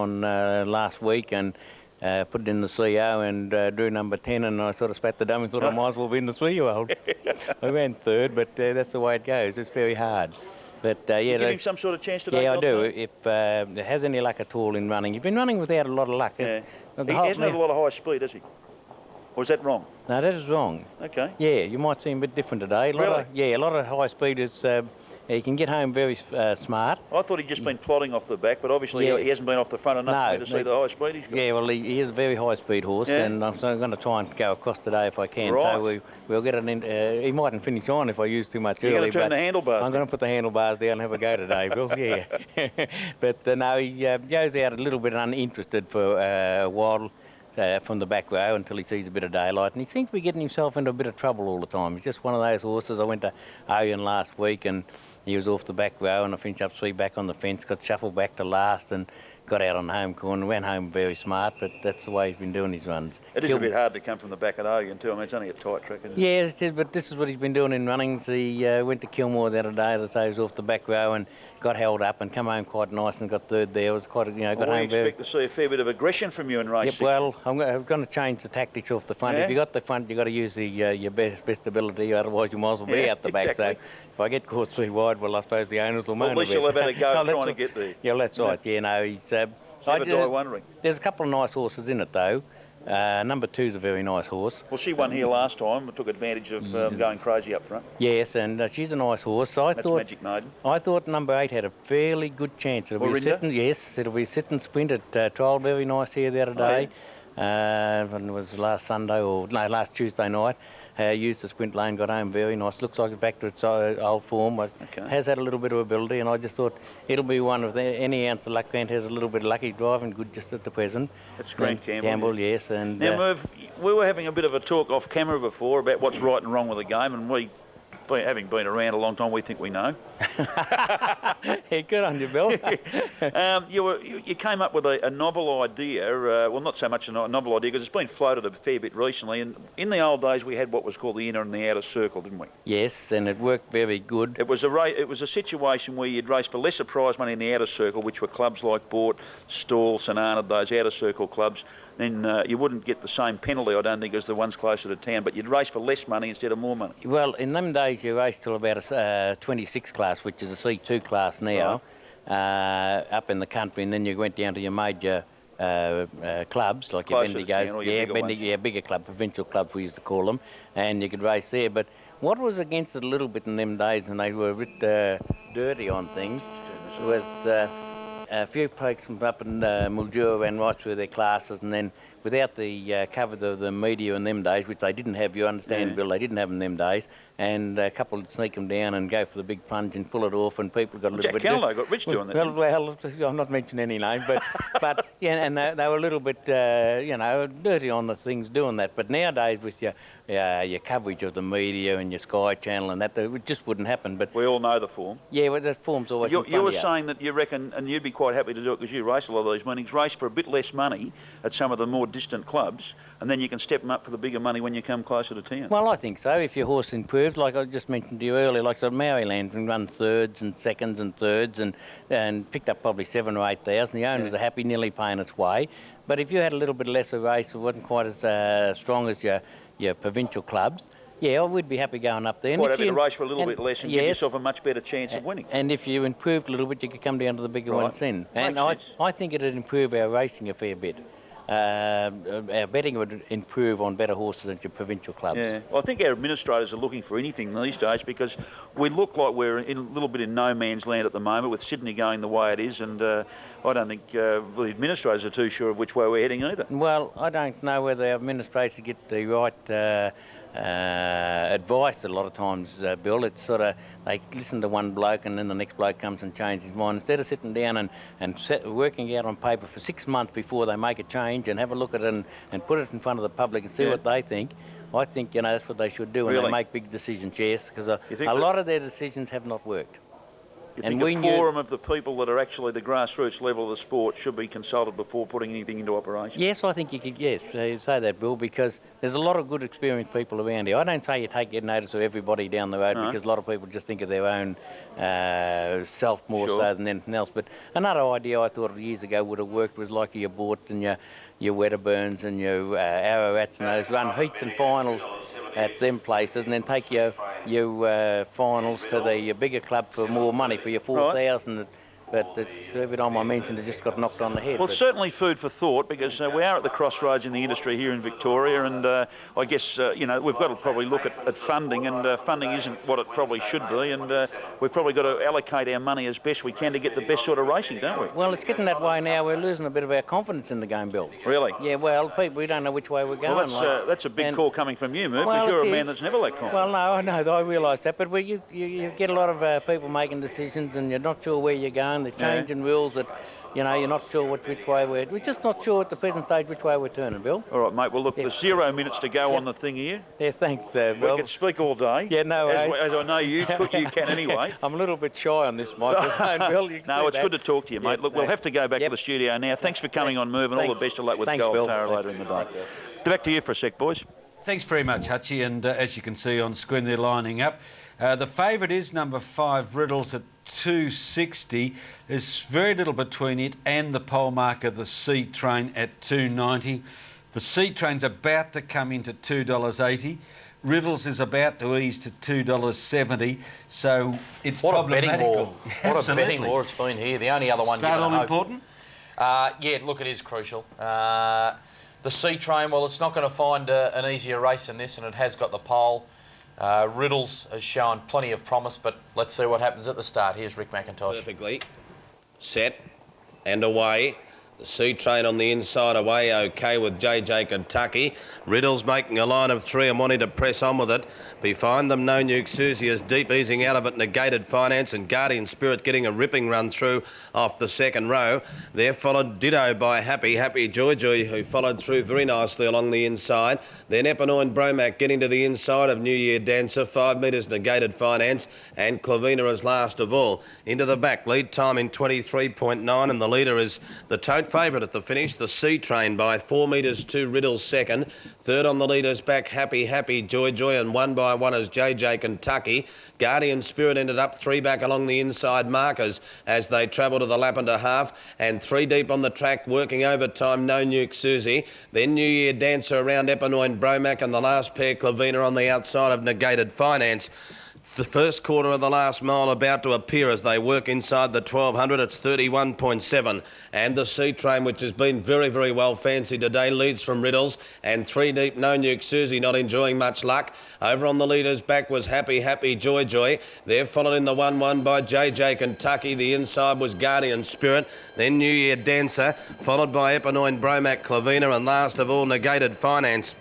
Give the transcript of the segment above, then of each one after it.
on last week and put it in the CO and drew number 10, and I sort of spat the dummy and thought I might as well be in the 3-year-old. I ran third, but that's the way it goes. It's very hard. But yeah, you give him some sort of chance today? Yeah, I do. If it has any luck at all in running. You've been running without a lot of luck. Yeah. He hasn't had a lot of high speed, has he? Or is that wrong? No, that is wrong. Okay. Yeah, you might see him a bit different today. Really? A lot of high speed is. He can get home very smart. I thought he'd just been plodding off the back, but obviously he hasn't been off the front enough for me to see the high speed he's got. Yeah, well, he is a very high speed horse, and I'm going to try and go across today if I can. Right. So we'll get it in. He mightn't finish on if I use too much early. You're going to turn the handlebars I'm going to put the handlebars down and have a go today, Bill. Yeah. But no, he goes out a little bit uninterested for a while. From the back row until he sees a bit of daylight, and he seems to be getting himself into a bit of trouble all the time. He's just one of those horses. I went to Oyen last week and he was off the back row, and I finished up 3 back on the fence, got shuffled back to last and got out on the home corner, went home very smart, but that's the way he's been doing his runs. It is a bit hard to come from the back at Oyen too. I mean, it's only a tight track, isn't it? Yeah, it is, but this is what he's been doing in runnings. He went to Kilmore the other day, as I say, he was off the back row and got held up and come home quite nice and got third there. It was quite, got home very... We expect to see a fair bit of aggression from you in race 6. Well, I'm going to change the tactics off the front. Yeah. If you got the front, you've got to use your best ability, otherwise you might as well be out the back. Exactly. So if I get caught 3 wide, well, I suppose the owners will moan a bit. At least you'll have had a go trying to get there. Yeah, well, that's right. Yeah, no, he's... Never die wondering. There's a couple of nice horses in it, though. Number 2's a very nice horse. Well, she won here last time and took advantage of going crazy up front. Yes, and she's a nice horse. That's Magic Maiden. I thought number 8 had a fairly good chance. It'll be sit and sprint. It trialled very nice here the other day. When it was last Sunday last Tuesday night. Used the sprint lane, got home very nice. Looks like it's back to its old form. But has had a little bit of ability, and I just thought it'll be one of any ounce of luck. Grant has a little bit of lucky driving good just at the present. That's Grant Campbell. Campbell, yes. And now, Merv, we were having a bit of a talk off camera before about what's right and wrong with the game, and we, having been around a long time, we think we know. Yeah, good on you, Bill. You came up with a novel idea, well, not so much a novel idea, because it's been floated a fair bit recently, and in the old days we had what was called the inner and the outer circle, didn't we? Yes, and it worked very good. It was a situation where you'd race for lesser prize money in the outer circle, which were clubs like Bort, Stawell, St Arnaud, those outer circle clubs. Then you wouldn't get the same penalty, I don't think, as the ones closer to town, but you'd race for less money instead of more money. Well, in them days you raced till about a 26 class, which is a C2 class now, up in the country, and then you went down to your major clubs, like your Bendigos, bigger club, provincial clubs we used to call them, and you could race there. But what was against it a little bit in them days, and they were a bit dirty on things, was a few blokes from up in Mildura ran right through their classes, and then without the cover of the media in them days, which they didn't have, you understand, Bill, they didn't have in them days, and a couple would sneak them down and go for the big plunge and pull it off, and people got a little bit... Jack Callow got rich doing that. Well, I'm not mentioning any name, but yeah, and they were a little bit, dirty on the things doing that. But nowadays, with your coverage of the media and your Sky Channel and that, it just wouldn't happen. But we all know the form. Yeah, well, the form's always. You were saying that you reckon, and you'd be quite happy to do it because you race a lot of these meetings, race for a bit less money at some of the more distant clubs, and then you can step them up for the bigger money when you come closer to town. Well, I think so. If your horse improves, like I just mentioned to you earlier, like so Maryland can run thirds and seconds and thirds and picked up probably 7,000 or 8,000. The owners are happy, nearly paying its way. But if you had a little bit less of a race, it wasn't quite as strong as your provincial clubs. Yeah, I would be happy going up there. Quite happy to race for a little bit less and give yourself a much better chance of winning. And if you improved a little bit, you could come down to the bigger ones then. And I think it'd improve our racing a fair bit. Our betting would improve on better horses than your provincial clubs. Yeah, well, I think our administrators are looking for anything these days because we look like we're a little bit in no man's land at the moment with Sydney going the way it is, and I don't think the administrators are too sure of which way we're heading either. Well, I don't know whether our administrators get the right advice a lot of times, Bill. It's sort of, they listen to one bloke and then the next bloke comes and changes his mind. Instead of sitting down and working out on paper for 6 months before they make a change and have a look at it and put it in front of the public and see what they think, I think, that's what they should do when they make big decisions, yes, because a lot of their decisions have not worked. You think a forum of the people that are actually the grassroots level of the sport should be consulted before putting anything into operation? Yes, I think you could, yes, say that, Bill, because there's a lot of good experienced people around here. I don't say you get notice of everybody down the road because a lot of people just think of their own self more so than anything else. But another idea I thought years ago would have worked was like your Borts and your Wedderburns and your Arrowats and those, run heats and finals at them places and then take your finals to the bigger club for more money, for your 4,000. But every time I mentioned it, just got knocked on the head. Well, it's certainly food for thought because we are at the crossroads in the industry here in Victoria, and I guess we've got to probably look at funding, and funding isn't what it probably should be, and we've probably got to allocate our money as best we can to get the best sort of racing, don't we? Well, it's getting that way now. We're losing a bit of our confidence in the game, Bill. Really? Yeah. Well, we don't know which way we're going. Well, that's a big call coming from you, Merv, because you're a man that's never that confident. Well, no, I know, I realise that, but you get a lot of people making decisions, and you're not sure where you're going. They're changing rules that, you're not sure which way we're just not sure at the present stage which way we're turning, Bill. All right, mate. Well, look, there's 0 minutes to go on the thing here. Yes, thanks, Bill. We can speak all day. Yeah, no. As I know you can anyway. I'm a little bit shy on this microphone, Bill. No, it's good to talk to you, mate. Look, we'll have to go back to the studio now. Thanks for coming on, Merv, and all the best of luck with Gold Tara later in the day. Back to you for a sec, boys. Thanks very much, Hutchie, and as you can see on screen, they're lining up. The favourite is number 5, Riddles, at 260. There's very little between it and the pole marker, the Sea Train, at 290. The Sea Train's about to come into $2.80. Riddles is about to ease to $2.70, so it's problematical. What a betting war it's been here. The only other one... Start all important? Yeah, look, it is crucial. The Sea Train, well, it's not going to find an easier race than this, and it has got the pole. Riddles has shown plenty of promise, but let's see what happens at the start. Here's Rick McIntosh. Perfectly set and away. The Sea Train on the inside away okay with JJ Kentucky. Riddles making a line of 3 and wanting to press on with it. Behind them, No Nuke Susie is deep, easing out of it. Negated Finance and Guardian Spirit getting a ripping run through off the second row. They're followed ditto by Happy Joy, who followed through very nicely along the inside. Then Eponine Bromac getting to the inside of New Year Dancer. 5 metres Negated Finance, and Clavina is last of all. Into the back, lead time in 23.9, and the leader is the tote favourite at the finish, the Sea Train, by 4 metres to Riddles second. Third on the leader's back, Happy Joy, and 1 by 1 is JJ Kentucky. Guardian Spirit ended up 3 back along the inside markers as they travel to the lap and a half, and 3 deep on the track, working overtime, No Nuke Susie. Then New Year Dancer around Eponine Bromac, and the last pair, Clavina, on the outside of Negated Finance. The first quarter of the last mile about to appear as they work inside the 1200. It's 31.7. And the Sea Train, which has been very, very well fancied today, leads from Riddles. And 3 deep, No Nuke Susie not enjoying much luck. Over on the leader's back was Happy Joy. They're followed in the 1-1 by JJ Kentucky. The inside was Guardian Spirit. Then New Year Dancer, followed by Eponine Bromac, Clavina, and last of all, Negated Finance.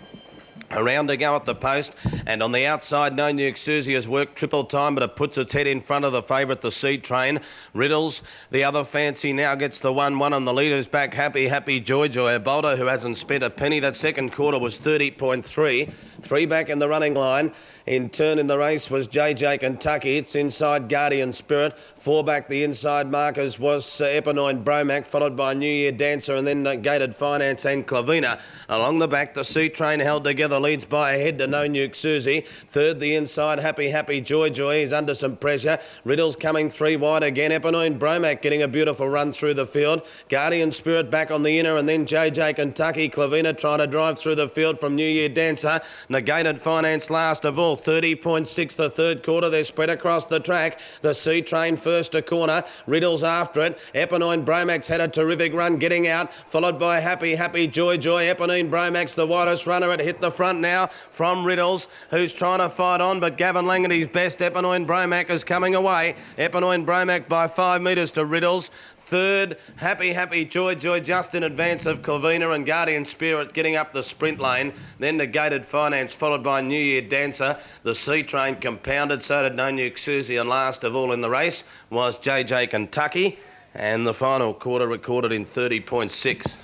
Around to go at the post, and on the outside, No Nuke Susie has worked triple time, but it puts its head in front of the favourite, the Sea Train. Riddles, the other fancy, now gets the 1-1 on the leader's back, Happy Joy. A bolter who hasn't spent a penny. That second quarter was 30.3. 3 back in the running line. In turn in the race was JJ Kentucky. It's inside Guardian Spirit. 4 back the inside markers was Eponine Bromac, followed by New Year Dancer, and then Negated Finance and Clavina. Along the back, the Sea Train held together, leads by a head to No Nuke Susie. Third, the inside, Happy Joy. He's under some pressure. Riddles coming 3 wide again. Eponine Bromac getting a beautiful run through the field. Guardian Spirit back on the inner, and then JJ Kentucky. Clavina trying to drive through the field from New Year Dancer. Negated Finance last of all. 30.6 the third quarter. They're spread across the track. The Sea Train first to corner. Riddles after it. Eponine Bromac's had a terrific run getting out, followed by Happy Joy. Eponine Bromac's the widest runner. It hit the front now from Riddles, who's trying to fight on, but Gavin Langady's best. Eponine Bromac is coming away. Eponine Bromac by 5 metres to Riddles. Third, Happy Joy just in advance of Clavina and Guardian Spirit getting up the sprint lane. Then Negated Finance, followed by New Year Dancer. The Sea Train compounded, so did No Nuke Susie, and last of all in the race was JJ Kentucky, and the final quarter recorded in 30.6.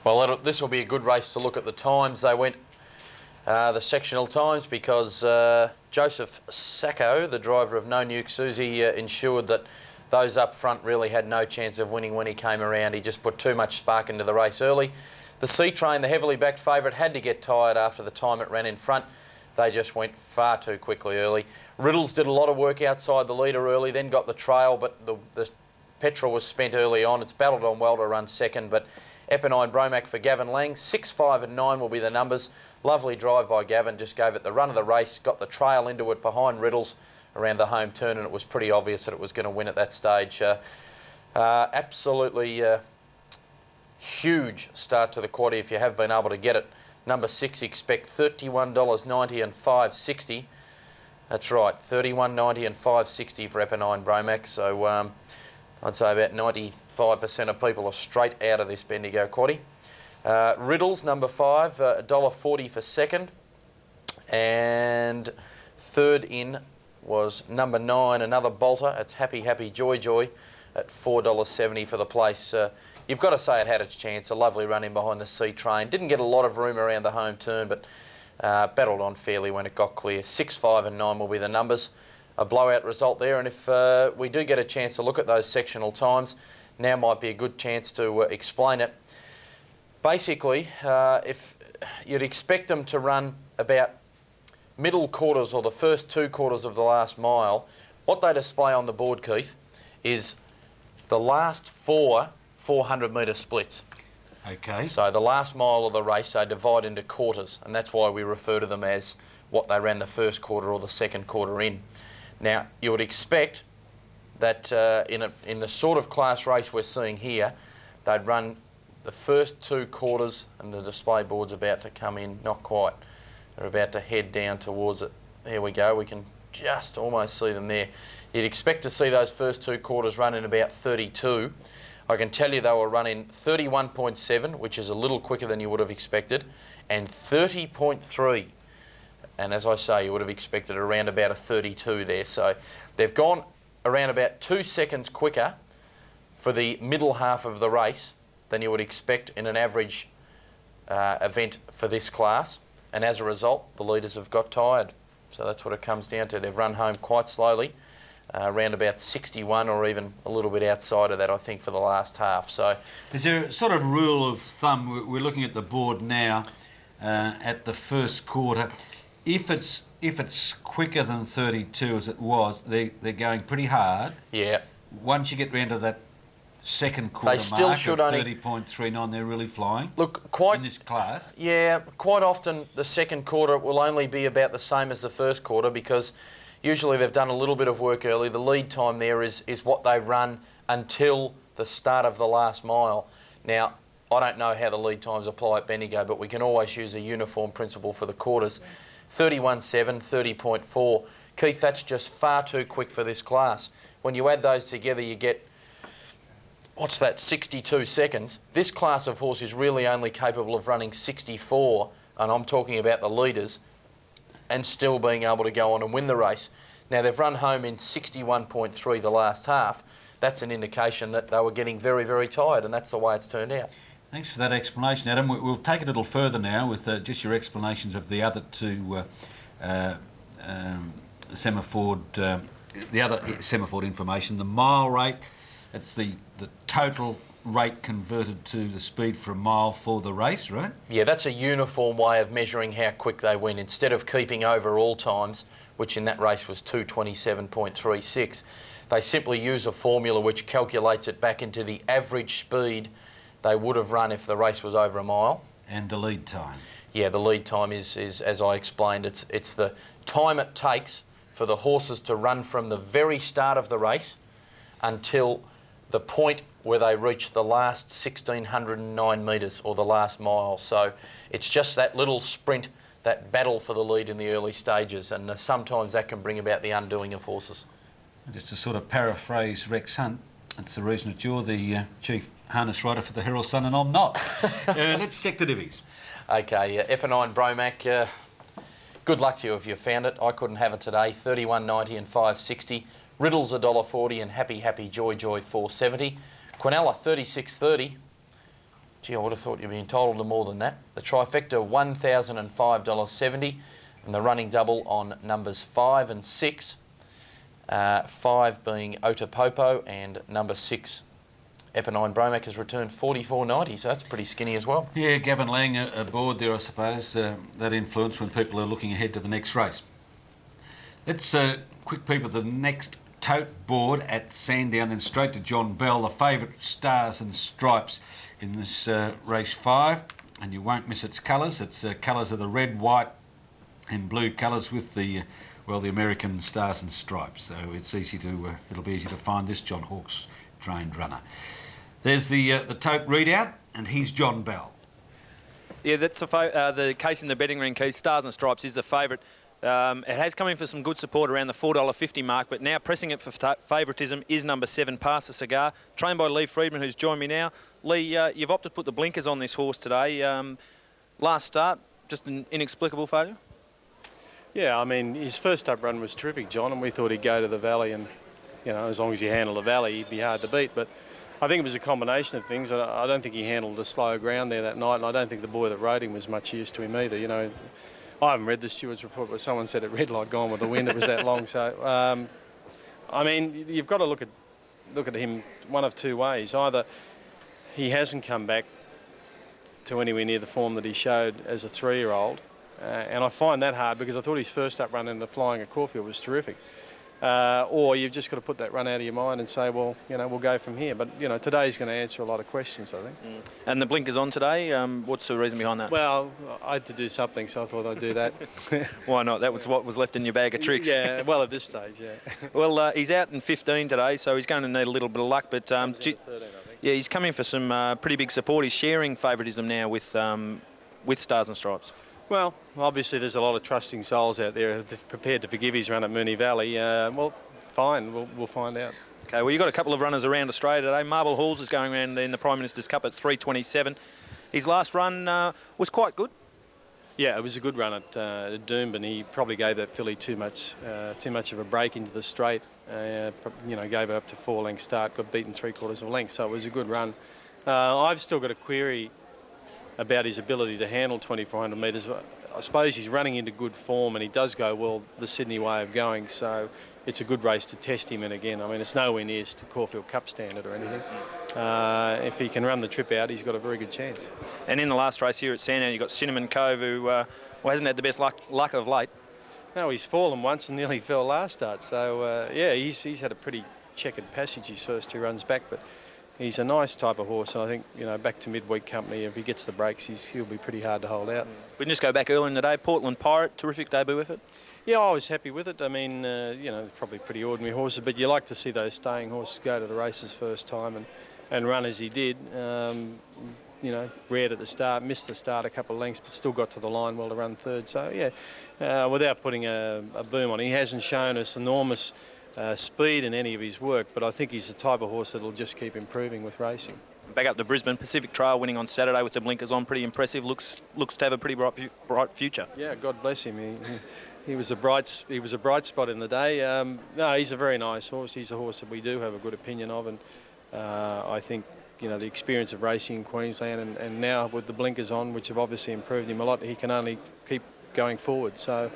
Well, this will be a good race to look at the times. They went the sectional times because Joseph Sacco, the driver of No Nuke Susie, ensured that those up front really had no chance of winning when he came around. He just put too much spark into the race early. The Sea Train, the heavily backed favourite, had to get tired after the time it ran in front. They just went far too quickly early. Riddles did a lot of work outside the leader early, then got the trail, but the petrol was spent early on. It's battled on well to run second, but Eponine Bromac for Gavin Lang. 6, 5 and 9 will be the numbers. Lovely drive by Gavin, just gave it the run of the race, got the trail into it behind Riddles around the home turn, and it was pretty obvious that it was going to win at that stage. Absolutely huge start to the quaddie if you have been able to get it. Number 6, expect $31.90 and $5.60. That's right, $31.90 and $5.60 for Eponine Bromac. So I'd say about 95% of people are straight out of this Bendigo quaddie. Riddles, number 5, $1.40 for second. And third in was number 9, another bolter. It's Happy Happy Joy Joy at $4.70 for the place. You've got to say it had its chance. A lovely run in behind the Sea Train. Didn't get a lot of room around the home turn, but battled on fairly when it got clear. 6, 5 and 9 will be the numbers. A blowout result there, and if we do get a chance to look at those sectional times, now might be a good chance to explain it. Basically, if you'd expect them to run about middle quarters or the first 2 quarters of the last mile, what they display on the board, Keith, is the last 4 400-metre splits. Okay. So the last mile of the race, they divide into quarters, and that's why we refer to them as what they ran the first quarter or the second quarter in. Now, you would expect that in the sort of class race we're seeing here, they'd run the first 2 quarters, and the display board's about to come in. Not quite. They're about to head down towards it. There we go. We can just almost see them there. You'd expect to see those first 2 quarters run in about 32. I can tell you they were running 31.7, which is a little quicker than you would have expected, and 30.3. And as I say, you would have expected around about a 32 there. So they've gone around about 2 seconds quicker for the middle half of the race than you would expect in an average event for this class. And as a result, the leaders have got tired. So that's what it comes down to. They've run home quite slowly, around about 61 or even a little bit outside of that, I think, for the last half. So, is there a sort of rule of thumb? We're looking at the board now at the first quarter. If it's quicker than 32 as it was, they're going pretty hard. Yeah. Once you get round to that second quarter they still mark should of only 30.39, they're really flying. Look, quite in this class. Yeah, quite often the second quarter will only be about the same as the first quarter, because usually they've done a little bit of work early. The lead time there is what they run until the start of the last mile. Now, I don't know how the lead times apply at Bendigo, but we can always use a uniform principle for the quarters. 31.7, 30.4. Keith, that's just far too quick for this class. When you add those together, you get, what's that, 62 seconds. This class of horse is really only capable of running 64, and I'm talking about the leaders, and still being able to go on and win the race. Now, they've run home in 61.3 the last half. That's an indication that they were getting very, very tired, and that's the way it's turned out. Thanks for that explanation, Adam. We'll take it a little further now with just your explanations of the other 2 Semaphore, the other Semaphore information. The mile rate, that's the total rate converted to the speed for a mile for the race, right? Yeah, that's a uniform way of measuring how quick they went. Instead of keeping overall times, which in that race was 2:27.36, they simply use a formula which calculates it back into the average speed they would have run if the race was over a mile. And the lead time. Yeah, the lead time is as I explained, it's the time it takes for the horses to run from the very start of the race until the point where they reach the last 1,609 metres or the last mile. So it's just that little sprint, that battle for the lead in the early stages, and sometimes that can bring about the undoing of horses. Just to sort of paraphrase Rex Hunt, that's the reason that you're the chief harness rider for the Herald Sun and I'm not. Let's check the divvies. Okay, Eponine Bromac, good luck to you if you found it. I couldn't have it today. 31.90 and 5.60. Riddles $1.40 and Happy Happy Joy Joy $4.70. Quinella 36.30. Gee, I would have thought you'd be entitled to more than that. The trifecta $1,005.70, and the running double on numbers 5 and 6. 5 being Otapopo, and number 6, Eponine Bromac, has returned 44.90, so that's pretty skinny as well. Yeah, Gavin Lang aboard there, I suppose. That influence when people are looking ahead to the next race. Let's quick peep at the next tote board at Sandown, then straight to John Bell, the favourite Stars and Stripes in this race 5. And you won't miss its colours. Its colours are the red, white and blue colours with the, the American Stars and Stripes. So it's easy to, it'll be easy to find this John Hawkes trained runner. There's the tote readout, and he's John Bell. Yeah, that's the case in the betting ring, Keith. Stars and Stripes is the favourite. It has come in for some good support around the $4.50 mark, but now pressing it for favouritism is number 7, Pass the Cigar, trained by Lee Friedman, who's joined me now. Lee, you've opted to put the blinkers on this horse today. Last start, just an inexplicable failure? Yeah, I mean, his first up run was terrific, John, and we thought he'd go to the Valley and, you know, as long as he handled the Valley, he'd be hard to beat. But I think it was a combination of things. I don't think he handled the slow ground there that night, and I don't think the boy that rode him was much use to him either. You know, I haven't read the steward's report, but someone said it read like Gone with the Wind. It was that long. So, I mean, you've got to look at him one of two ways. Either he hasn't come back to anywhere near the form that he showed as a 3-year-old, and I find that hard because I thought his first up run in the Flying at Caulfield was terrific. Or you've just got to put that run out of your mind and say, well, you know, we'll go from here. But, you know, today's going to answer a lot of questions, I think. And the blinkers on today, what's the reason behind that? Well, I had to do something, so I thought I'd do that. Why not? That was what was left in your bag of tricks. Yeah, well, at this stage, yeah. Well, he's out in 15 today, so he's going to need a little bit of luck. But 13, I think. yeah, he's coming for some pretty big support. He's sharing favouritism now with Stars and Stripes. Well, obviously there's a lot of trusting souls out there prepared to forgive his run at Moonee Valley. Well, fine, we'll find out. Okay, well, you've got a couple of runners around Australia today. Marble Halls is going around in the Prime Minister's Cup at 3:27. His last run was quite good. Yeah, it was a good run at Doomben. He probably gave that filly too much of a break into the straight. You know, gave her up to 4-length start, got beaten 3/4 of a length, so it was a good run. I've still got a query about his ability to handle 2,400 metres. I suppose he's running into good form and he does go well the Sydney way of going, so it's a good race to test him in again. I mean, it's nowhere near to Caulfield Cup standard or anything. If he can run the trip out, he's got a very good chance. And in the last race here at Sandown, you've got Cinnamon Cove, who hasn't had the best luck of late. No, he's fallen once and nearly fell last start, so yeah, he's had a pretty checkered passage his first 2 runs back, but he's a nice type of horse, and I think, you know, back to midweek company, if he gets the breaks, he'll be pretty hard to hold out. We can just go back early in the day. Portland Pirate, terrific debut effort. Yeah, I was happy with it. I mean, you know, probably pretty ordinary horses, but you like to see those staying horses go to the races first time and run as he did. You know, reared at the start, missed the start a couple of lengths, but still got to the line well to run third. So, yeah, without putting a boom on, he hasn't shown us enormous speed in any of his work, but I think he's the type of horse that'll just keep improving with racing. Back up to Brisbane, Pacific Trail winning on Saturday with the blinkers on, pretty impressive. Looks to have a pretty bright future. Yeah, God bless him. He was a bright spot in the day. No, he's a very nice horse. He's a horse that we do have a good opinion of, and I think, you know, the experience of racing in Queensland and now with the blinkers on, which have obviously improved him a lot, he can only keep going forward. So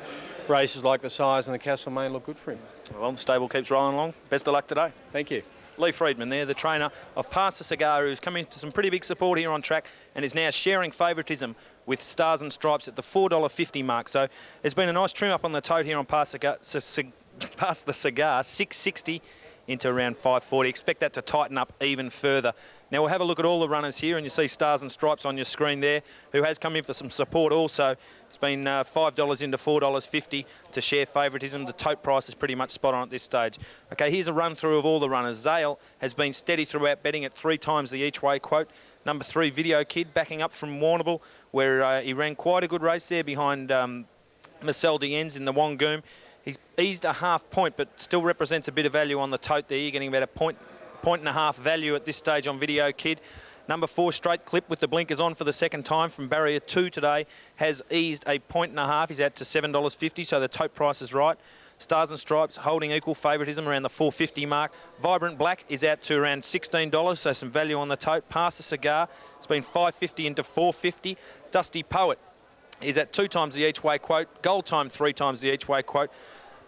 races like the Sires and the Castlemaine look good for him. Well, the stable keeps rolling along. Best of luck today. Thank you. Lee Friedman there, the trainer of Pass the Cigar, who's coming to some pretty big support here on track and is now sharing favouritism with Stars and Stripes at the $4.50 mark. So there's been a nice trim up on the tote here on Pass the Cigar, 660 into around 540. Expect that to tighten up even further. Now we'll have a look at all the runners here, and you see Stars and Stripes on your screen there, who has come in for some support also. It's been $5 into $4.50 to share favouritism. The tote price is pretty much spot on at this stage. Okay, here's a run through of all the runners. Zale has been steady throughout, betting at 3 times the each way quote. Number 3, Video Kid, backing up from Warrnambool, where he ran quite a good race there behind Marcel Dienz in the Wangoom. He's eased a half point, but still represents a bit of value on the tote there. You're getting about a point and a half value at this stage on Video Kid. Number 4, Straight Clip, with the blinkers on for the second time from barrier 2 today, has eased a point and a half. He's out to $7.50, so the tote price is right. Stars and Stripes holding equal favouritism around the $4.50 mark. Vibrant Black is out to around $16, so some value on the tote. Pass the Cigar, it's been $5.50 into $4.50. Dusty Poet is at 2 times the each way quote. Gold Time 3 times the each way quote.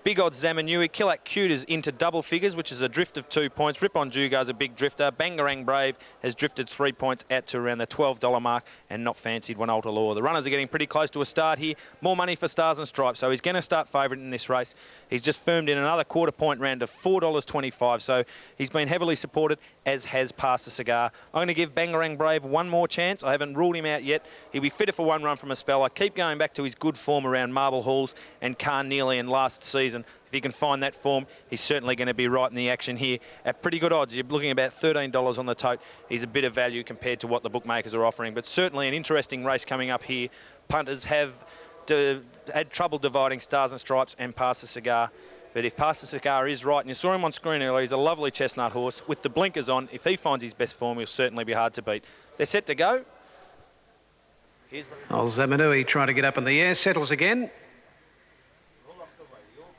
Big odds Zamanui. Killack Cute is into double figures, which is a drift of 2 points. Ripon Jugar's a big drifter. Bangarang Brave has drifted 3 points out to around the $12 mark and not fancied One Alta Law. The runners are getting pretty close to a start here. More money for Stars and Stripes, so he's going to start favourite in this race. He's just firmed in another quarter point round of $4.25, so he's been heavily supported, as has Pass the Cigar. I'm going to give Bangarang Brave one more chance. I haven't ruled him out yet. He'll be fitter for one run from a spell. I keep going back to his good form around Marble Halls and Carnelian last season. If he can find that form, he's certainly going to be right in the action here at pretty good odds. You're looking at about $13 on the tote. He's a bit of value compared to what the bookmakers are offering, but certainly an interesting race coming up here. Punters have had trouble dividing Stars and Stripes and Pass the Cigar. But if Pass the Cigar is right, and you saw him on screen earlier, he's a lovely chestnut horse. With the blinkers on, if he finds his best form, he'll certainly be hard to beat. They're set to go. Old Zamanui trying to get up in the air, settles again.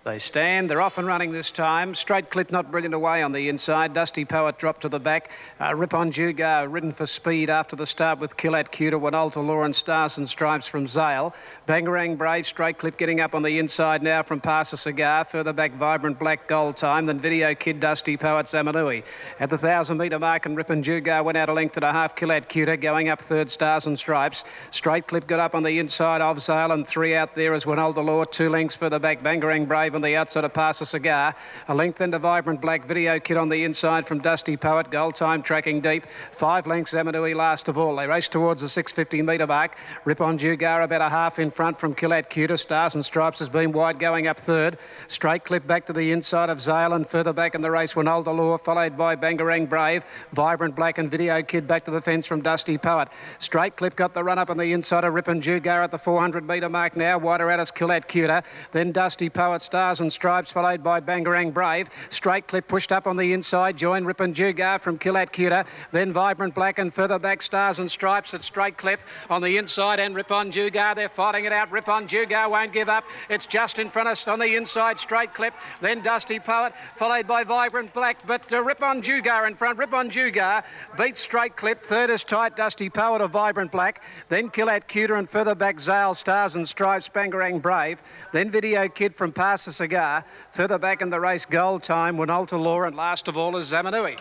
They stand, they're off and running this time. Straight Clip not brilliant away on the inside. Dusty Poet dropped to the back. Ripon Jugar ridden for speed after the start with Killack Cuter, One Alta Law and Stars and Stripes from Zale. Bangarang Brave, Straight Clip getting up on the inside now from Pass a Cigar. Further back, Vibrant Black Gold Time. Then Video Kid, Dusty Poet, Zamanui. At the 1,000-metre mark, and Ripon Jugar went out a length and a half. Killack Cuter going up third, Stars and Stripes. Straight Clip got up on the inside of Zale, and 3 out there as One Alta Law. 2 lengths further back, Bangarang Brave on the outside of Pass a Cigar. A length into Vibrant Black, Video Kid on the inside from Dusty Poet. Gold Time tracking deep. 5 lengths Zamanui last of all. They race towards the 650-metre mark. Ripon Jugar about a half in front from Killack Cuter. Stars and Stripes has been wide going up third. Straight Clip back to the inside of Zale, and further back in the race One Alta Law, followed by Bangarang Brave. Vibrant Black and Video Kid back to the fence from Dusty Poet. Straight Clip got the run up on the inside of Ripon Jugar at the 400-metre mark now. Wider out is Killack Cuter. Then Dusty Poet, Stars and Stripes, followed by Bangarang Brave. Straight Clip pushed up on the inside, joined Ripon Jugar from Killack Cuter. Then Vibrant Black, and further back Stars and Stripes at Straight Clip on the inside, and Ripon Jugar. They're fighting it out. Ripon Jugar won't give up. It's just in front of us on the inside, Straight Clip. Then Dusty Poet, followed by Vibrant Black, but Ripon Jugar in front. Ripon Jugar beats Straight Clip. Third is tight, Dusty Poet of Vibrant Black. Then Killack Cuter, and further back Zale, Stars and Stripes, Bangarang Brave. Then Video Kid from Pass a Cigar. Further back in the race, Gold Time, One Alta Law, and last of all is Zamanui.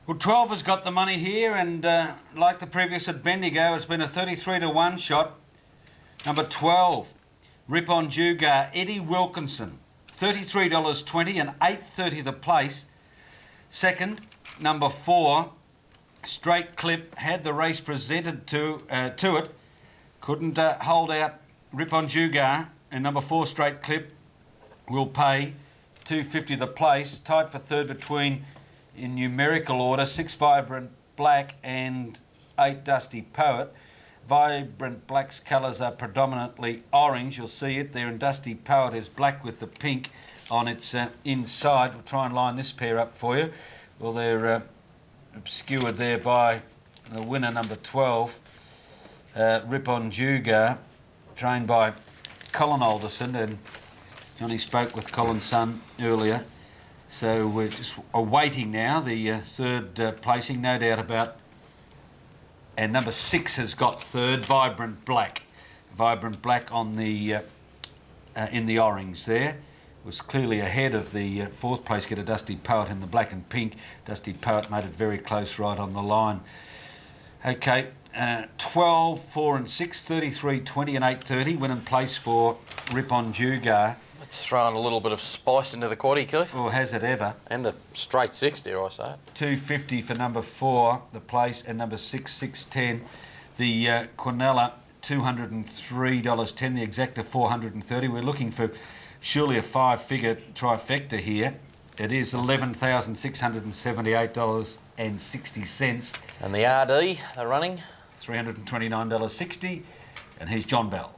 Well, 12 has got the money here, and like the previous at Bendigo, it's been a 33-1 shot. Number 12, Ripon Jugar, Eddie Wilkinson, $33.20 and $8.30 the place. Second, number 4, Straight Clip, had the race presented to it, couldn't hold out Ripon Jugar, and number 4, Straight Clip, will pay $2.50 the place. Tied for third between, in numerical order, 6 Vibrant Black and 8 Dusty Poet. Vibrant Black's colours are predominantly orange. You'll see it there, and Dusty Poet is black with the pink on its inside. We'll try and line this pair up for you. Well, they're obscured there by the winner, number 12, Ripon Jugar, trained by Colin Alderson, and Johnny spoke with Colin's son earlier. So we're just awaiting now the third placing, no doubt about. And number 6 has got third, Vibrant Black. Vibrant Black on the in the orange there. Was clearly ahead of the 4th place getter, Dusty Poet, in the black and pink. Dusty Poet made it very close right on the line. Okay, 12, 4 and 6, 33, 20 and 8.30. Win and place for Ripon Jugar. It's thrown a little bit of spice into the quaddie, Keith. Or has it ever? And the straight 6, dare I say it. $2.50 for number 4, the place, and number 6, $6.10. The Quinella, $203.10. The exacta, $430. We're looking for surely a 5-figure trifecta here. It is $11,678.60. And the RD, they're running? $329.60. And here's John Bell.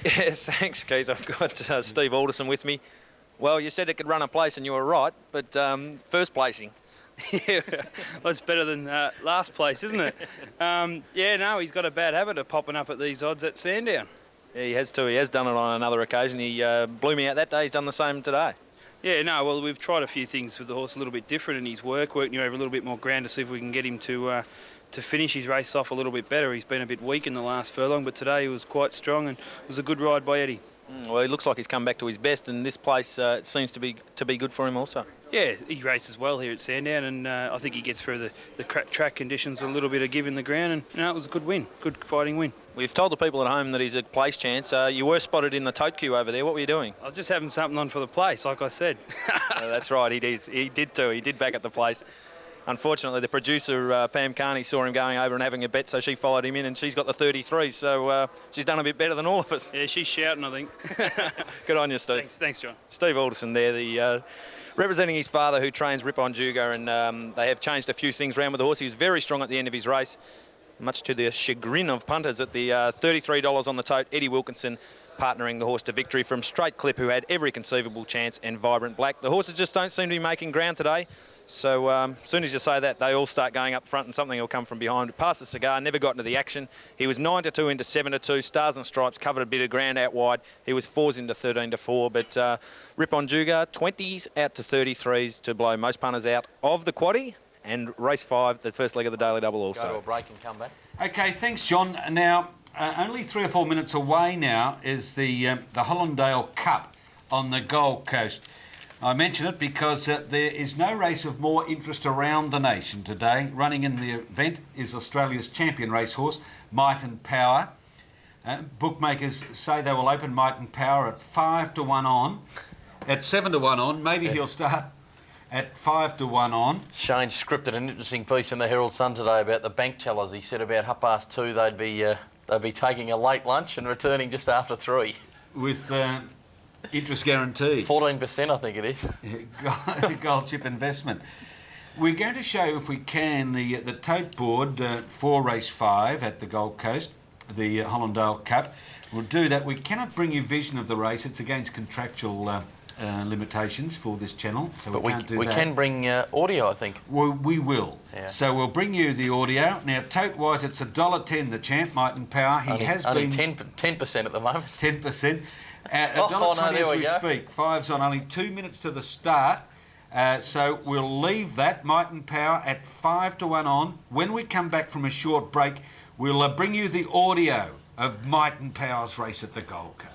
Yeah, thanks, Keith. I've got Steve Alderson with me. Well, you said it could run a place, and you were right, but first placing. Yeah, well, it's better than last place, isn't it? Yeah, no, he's got a bad habit of popping up at these odds at Sandown. Yeah, he has too. He has done it on another occasion. He blew me out that day. He's done the same today. Yeah, no, well, we've tried a few things with the horse a little bit different in his working him over a little bit more ground to see if we can get him to finish his race off a little bit better. He's been a bit weak in the last furlong, but today he was quite strong and it was a good ride by Eddie. Well, he looks like he's come back to his best, and this place seems to be good for him also. Yeah, he races well here at Sandown, and I think he gets through the track conditions with a little bit of give in the ground, and it was a good win, good fighting win. We've told the people at home that he's a place chance. You were spotted in the tote queue over there. What were you doing? I was just having something on for the place, like I said. That's right, he did too. He did back at the place. Unfortunately, the producer, Pam Carney, saw him going over and having a bet, so she followed him in, and she's got the 33, so she's done a bit better than all of us. Yeah, she's shouting, I think. Good on you, Steve. Thanks, John. Steve Alderson there, representing his father, who trains Ripon Juga, and they have changed a few things around with the horse. He was very strong at the end of his race, much to the chagrin of punters. At the $33 on the tote, Eddie Wilkinson partnering the horse to victory from Straight Clip, who had every conceivable chance, and Vibrant Black. The horses just don't seem to be making ground today. So as soon as you say that, they all start going up front and something will come from behind. Past the Cigar, never got into the action. He was 9-2 into 7-2. Stars and Stripes covered a bit of ground out wide. He was 4s into 13-4. But Ripon Juga, 20s out to 33s to blow most punters out of the quaddie. And race 5, the first leg of the Daily Double also. Go to a break and come back. Okay, thanks, John. Now, only 3 or 4 minutes away now is the Hollandale Cup on the Gold Coast. I mention it because there is no race of more interest around the nation today. Running in the event is Australia's champion racehorse, Might and Power. Bookmakers say they will open Might and Power at 5-1 on, at 7-1 on. Maybe he'll start at 5-1 on. Shane scripted an interesting piece in the Herald Sun today about the bank tellers. He said about 2:30 they'd be taking a late lunch and returning just after 3. With interest guaranteed. 14%, I think it is. Gold chip investment. We're going to show, if we can, the tote board for race 5 at the Gold Coast, the Hollandale Cup. We'll do that. We cannot bring you vision of the race. It's against contractual limitations for this channel, so but we can't do that. We can bring audio, I think. We will. Yeah. So we'll bring you the audio. Now, tote-wise, it's $1.10 the champ, Might and Power. He has only been 10% at the moment. 10%. $1.20 as we speak. 5's on, only 2 minutes to the start. So we'll leave that, Might and Power, at 5-1 on. When we come back from a short break, we'll bring you the audio of Might and Power's race at the Gold Coast.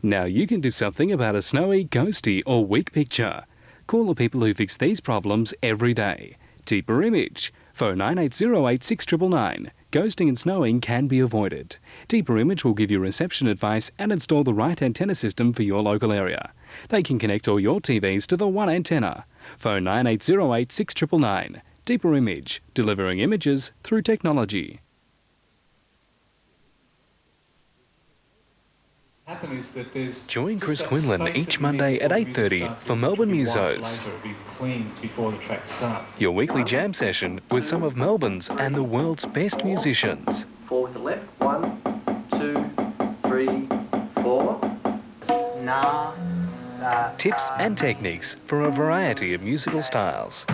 Now you can do something about a snowy, ghosty or weak picture. Call the people who fix these problems every day. Deeper Image. Phone 9808 6999. Ghosting and snowing can be avoided. Deeper Image will give you reception advice and install the right antenna system for your local area. They can connect all your TVs to the one antenna. Phone 9808 6999. Deeper Image. Delivering images through technology. Join Chris Quinlan each Monday at 8:30 for Melbourne Musos. Your weekly jam session with some of Melbourne's and the world's best musicians. 4 with the left. 1, 2, 3, 4. Nah. Tips and techniques for a variety of musical styles.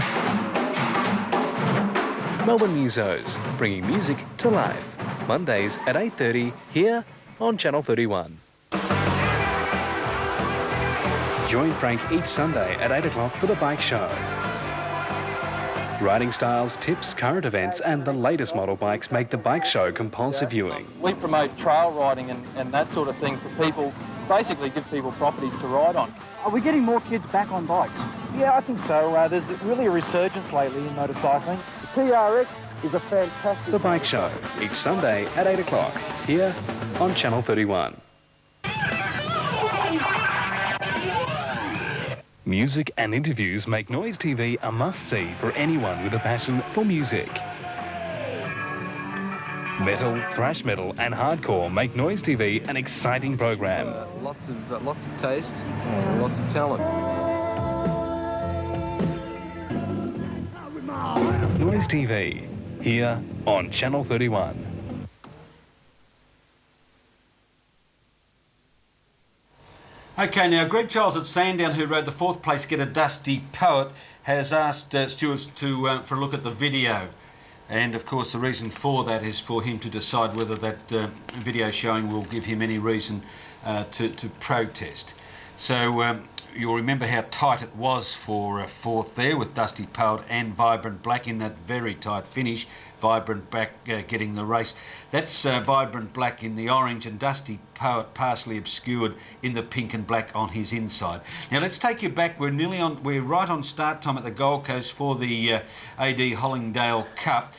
Melbourne Musos, bringing music to life. Mondays at 8:30 here on Channel 31. Join Frank each Sunday at 8 o'clock for The Bike Show. Riding styles, tips, current events and the latest model bikes make The Bike Show compulsive viewing. We promote trail riding and that sort of thing for people, basically give people properties to ride on. Are we getting more kids back on bikes? Yeah, I think so. There's really a resurgence lately in motorcycling. The TRX is a fantastic... The Bike Show, each Sunday at 8 o'clock, here on Channel 31. Music and interviews make Noise TV a must-see for anyone with a passion for music. Metal, thrash metal and hardcore make Noise TV an exciting program. Lots of taste, lots of talent. Noise TV, here on Channel 31. Okay, now Greg Charles at Sandown, who rode the 4th place getter Dusty Poet, has asked stewards to for a look at the video. And of course the reason for that is for him to decide whether that video showing will give him any reason to protest. So you'll remember how tight it was for 4th there, with Dusty Poet and Vibrant Black in that very tight finish. Vibrant Black getting the race. That's Vibrant Black in the orange and Dusty Poet partially obscured in the pink and black on his inside. Now let's take you back. We're right on start time at the Gold Coast for the AD Hollingdale Cup.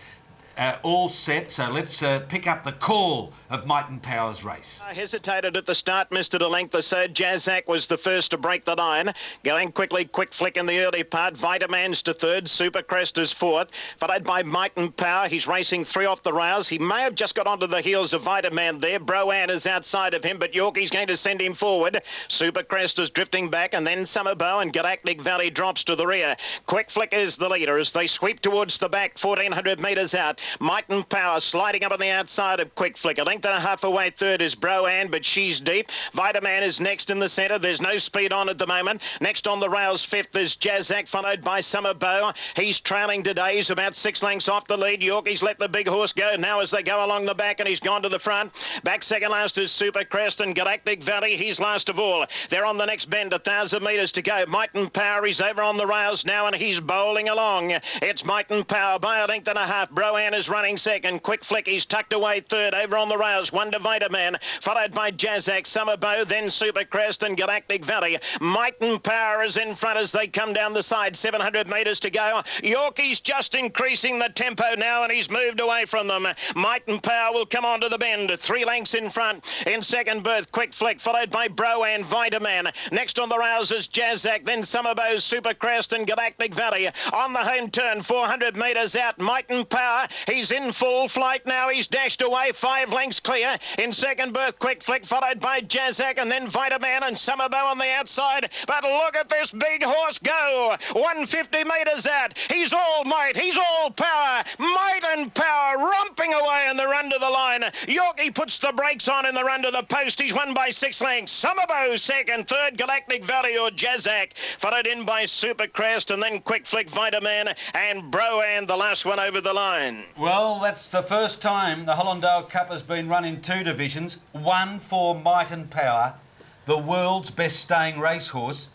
All set, so let's pick up the call of Might and Power's race. Hesitated at the start, missed it a length or so. Jazzac was the first to break the line. Going quickly, Quick Flick in the early part. Vitaman's to 3rd, Supercrest is 4th. Followed by Might and Power. He's racing 3 off the rails. He may have just got onto the heels of Vitaman there. Broanne is outside of him, but Yorkie's going to send him forward. Supercrest is drifting back, and then Summerbow and Galactic Valley drops to the rear. Quick Flick is the leader as they sweep towards the back, 1,400 metres out. Might and Power sliding up on the outside of Quick Flick. A length and a half away 3rd is Broanne, but she's deep. Vitaman is next in the centre. There's no speed on at the moment. Next on the rails 5th is Jazzac, followed by Summerbow. He's trailing today. He's about 6 lengths off the lead. Yorkie's let the big horse go now as they go along the back, and he's gone to the front. Back second last is Supercrest and Galactic Valley. He's last of all. They're on the next bend, 1,000 metres to go. Might and Power is over on the rails now, and he's bowling along. It's Might and Power by a length and a half. Broanne is running second. Quick Flick, he's tucked away 3rd over on the rails. 1 to Vitaman, followed by Jazzac, Summerbow, then Supercrest and Galactic Valley. Might and Power is in front as they come down the side. 700 metres to go. Yorkie's just increasing the tempo now, and he's moved away from them. Might and Power will come onto the bend. 3 lengths in front. In second berth, Quick Flick, followed by Broanne, Vitaman. Next on the rails is Jazzac, then Summerbow, Supercrest and Galactic Valley. On the home turn, 400 metres out. Might and Power, he's in full flight now. He's dashed away 5 lengths clear. In second berth, Quick Flick, followed by Jazzac, and then Vitaman and Summerbow on the outside. But look at this big horse go. 150 metres out. He's all might. He's all power. Might and Power romping away in the run to the line. Yorkie puts the brakes on in the run to the post. He's won by 6 lengths. Summerbow second, 3rd Galactic Valley or Jazzac, followed in by Supercrest, and then Quick Flick, Vitaman and Broanne, the last one over the line. Well, that's the first time the Hollingdale Cup has been run in 2 divisions. 1 for Might and Power, the world's best staying racehorse,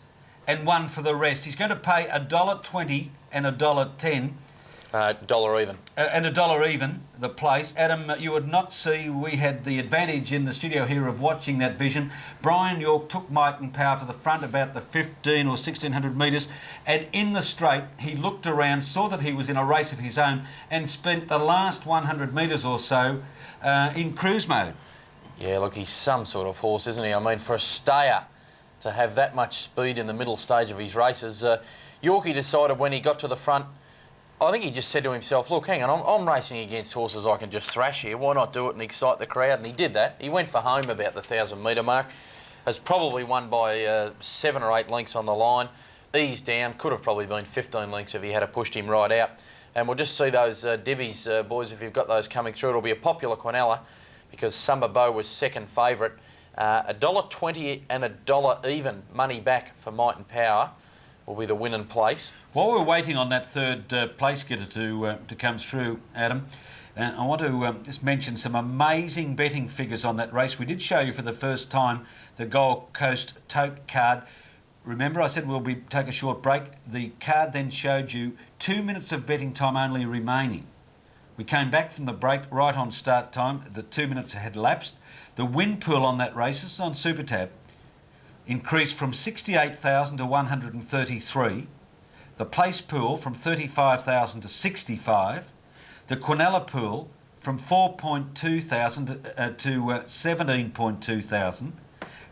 and 1 for the rest. He's going to pay $1.20 and $1.10. Dollar even. And $1 even, the place. Adam, you would not see, we had the advantage in the studio here of watching that vision. Brian York took Might and Power to the front about the 1,500 or 1,600 metres, and in the straight he looked around, saw that he was in a race of his own, and spent the last 100 metres or so in cruise mode. Yeah, look, he's some sort of horse, isn't he? I mean, for a stayer to have that much speed in the middle stage of his races, Yorkie decided when he got to the front, I think he just said to himself, look, hang on, I'm racing against horses I can just thrash here. Why not do it and excite the crowd? And he did that. He went for home about the 1,000 metre mark. Has probably won by 7 or 8 lengths on the line. Eased down. Could have probably been 15 lengths if he had pushed him right out. And we'll just see those divvies, boys, if you've got those coming through. It'll be a popular Quinella because Summerbow was second favourite. $1.20 and $1 even money back for Might and Power will be the win and place. While we're waiting on that 3rd place getter to come through, Adam, I want to just mention some amazing betting figures on that race. We did show you for the first time the Gold Coast tote card. Remember I said we'll take a short break. The card then showed you 2 minutes of betting time only remaining. We came back from the break right on start time. The 2 minutes had lapsed. The win pool on that race, this is on SuperTab, increased from 68,000 to 133. The place pool from 35,000 to 65. The Quinella pool from 4.2 thousand to 17.2 thousand.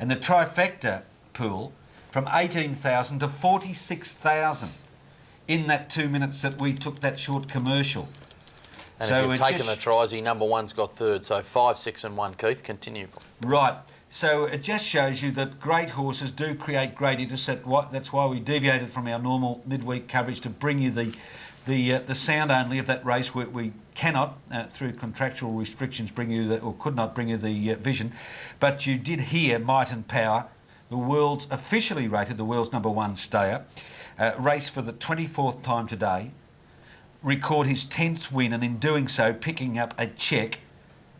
And the trifecta pool from 18,000 to 46,000 in that 2 minutes that we took that short commercial. And so if you've taken the trizzy, number 1's got 3rd, so 5, 6 and 1, Keith. Continue. Right. So it just shows you that great horses do create great interest. That's why we deviated from our normal midweek coverage to bring you the sound only of that race. We cannot, through contractual restrictions, bring you or could not bring you the vision. But you did hear Might and Power officially rated the world's #1 stayer, race for the 24th time today, record his 10th win, and in doing so picking up a cheque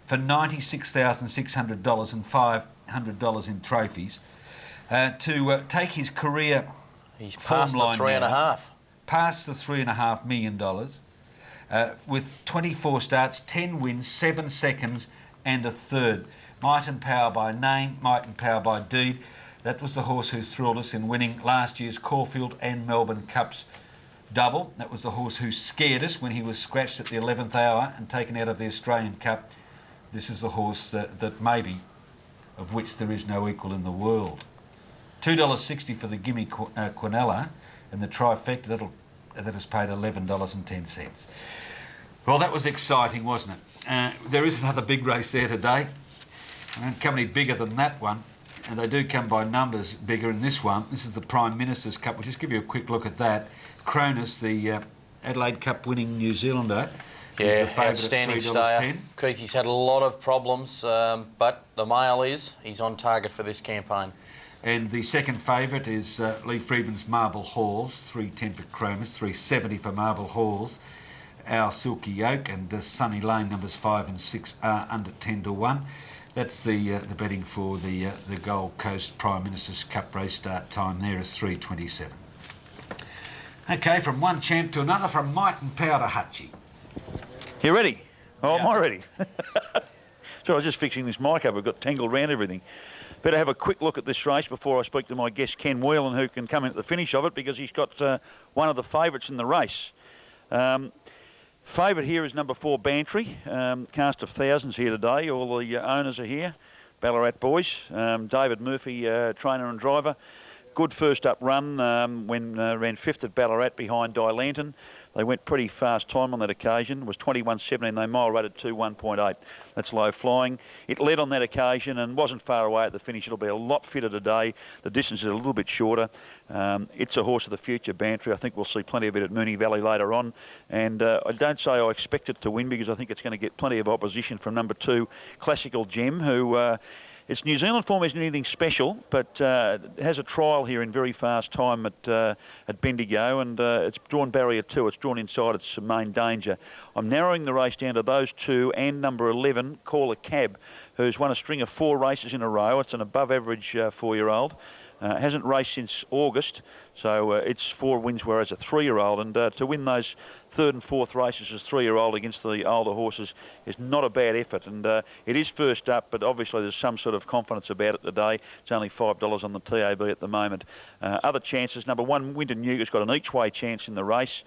for $96,600 and $500 in trophies to take his career. He's past the past the $3.5 million with 24 starts, 10 wins, 7 seconds and a third. Might and Power by name, Might and Power by deed. That was the horse who thrilled us in winning last year's Caulfield and Melbourne Cups double. That was the horse who scared us when he was scratched at the 11th hour and taken out of the Australian Cup. This is the horse that maybe, of which there is no equal in the world. $2.60 for the Gimme Quinella, and the trifecta, that has paid $11.10. Well, that was exciting, wasn't it? There is another big race there today. I don't come any bigger than that one, and they do come by numbers bigger in this one. This is the Prime Minister's Cup. We'll just give you a quick look at that. Cronus, the Adelaide Cup winning New Zealander, is the favourite outstanding at stayer. $3.10. Keith, he's had a lot of problems, but the mail is he's on target for this campaign. And the second favourite is Lee Freedman's Marble Halls, $3.10 for Cronus, $3.70 for Marble Halls. Our Silky Oak and Sunny Lane, numbers 5 and 6, are under 10-1. That's the betting for the Gold Coast Prime Minister's Cup race. Start time there is 3:27. Okay, from one champ to another, from Might and Power to Hutchie. You ready? Oh, yeah. Am I ready? So I was just fixing this mic up. I've got tangled around everything. Better have a quick look at this race before I speak to my guest Ken Whelan, who can come in at the finish of it, because he's got one of the favourites in the race. Favourite here is number 4, Bantry. Cast of thousands here today. All the owners are here, Ballarat boys. David Murphy, trainer and driver. Good first up run when ran 5th at Ballarat behind Di Lantern. They went pretty fast time on that occasion. It was 21.17. They mile rated 2:1.8. That's low flying. It led on that occasion and wasn't far away at the finish. It'll be a lot fitter today. The distance is a little bit shorter. It's a horse of the future, Bantry. I think we'll see plenty of it at Moonee Valley later on. And I don't say I expect it to win, because I think it's going to get plenty of opposition from number 2, Classical Gem, who... its New Zealand form isn't anything special, but has a trial here in very fast time at Bendigo, and it's drawn barrier 2. It's drawn inside its main danger. I'm narrowing the race down to those two and number 11, Call a Cab, who's won a string of 4 races in a row. It's an above-average 4-year-old. Hasn't raced since August, so it's 4 wins, whereas a 3-year-old. And to win those 3rd and 4th races as 3-year-old against the older horses is not a bad effort. And it is first up, but obviously there's some sort of confidence about it today. It's only $5 on the TAB at the moment. Other chances, number 1, Winton Newgar's got an each-way chance in the race.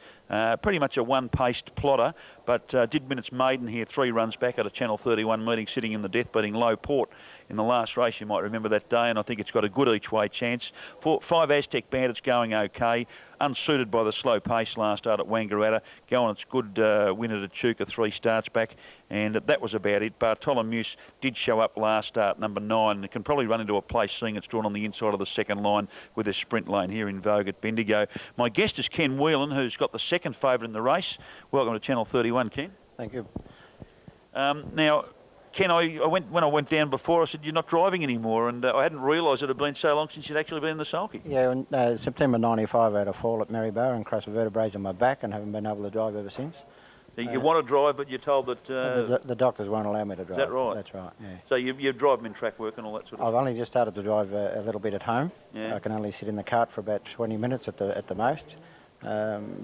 Pretty much a one-paced plotter, but did win its maiden here 3 runs back at a Channel 31 meeting, sitting in the death-beating Low Port in the last race. You might remember that day, and I think it's got a good each-way chance. 5 Aztec Bandits going okay, unsuited by the slow pace last start at Wangaratta. Going its good win at Echuca 3 starts back, and that was about it. Bartholomew did show up last start, number 9, and it can probably run into a place, seeing it's drawn on the inside of the second line with a sprint lane here in vogue at Bendigo. My guest is Ken Whelan, who's got the second favourite in the race. Welcome to Channel 31, Ken. Thank you. Now, Ken, when I went down before, I said, you're not driving anymore, and I hadn't realised it had been so long since you'd actually been in the sulky. Yeah, in September 95 I had a fall at Maryborough and crushed the vertebrae in my back, and haven't been able to drive ever since. You want to drive, but you're told that... the doctors won't allow me to drive. Is that right? That's right, yeah. So you drive them in track work and all that sort of I've only just started to drive a little bit at home. Yeah. I can only sit in the cart for about 20 minutes at the most,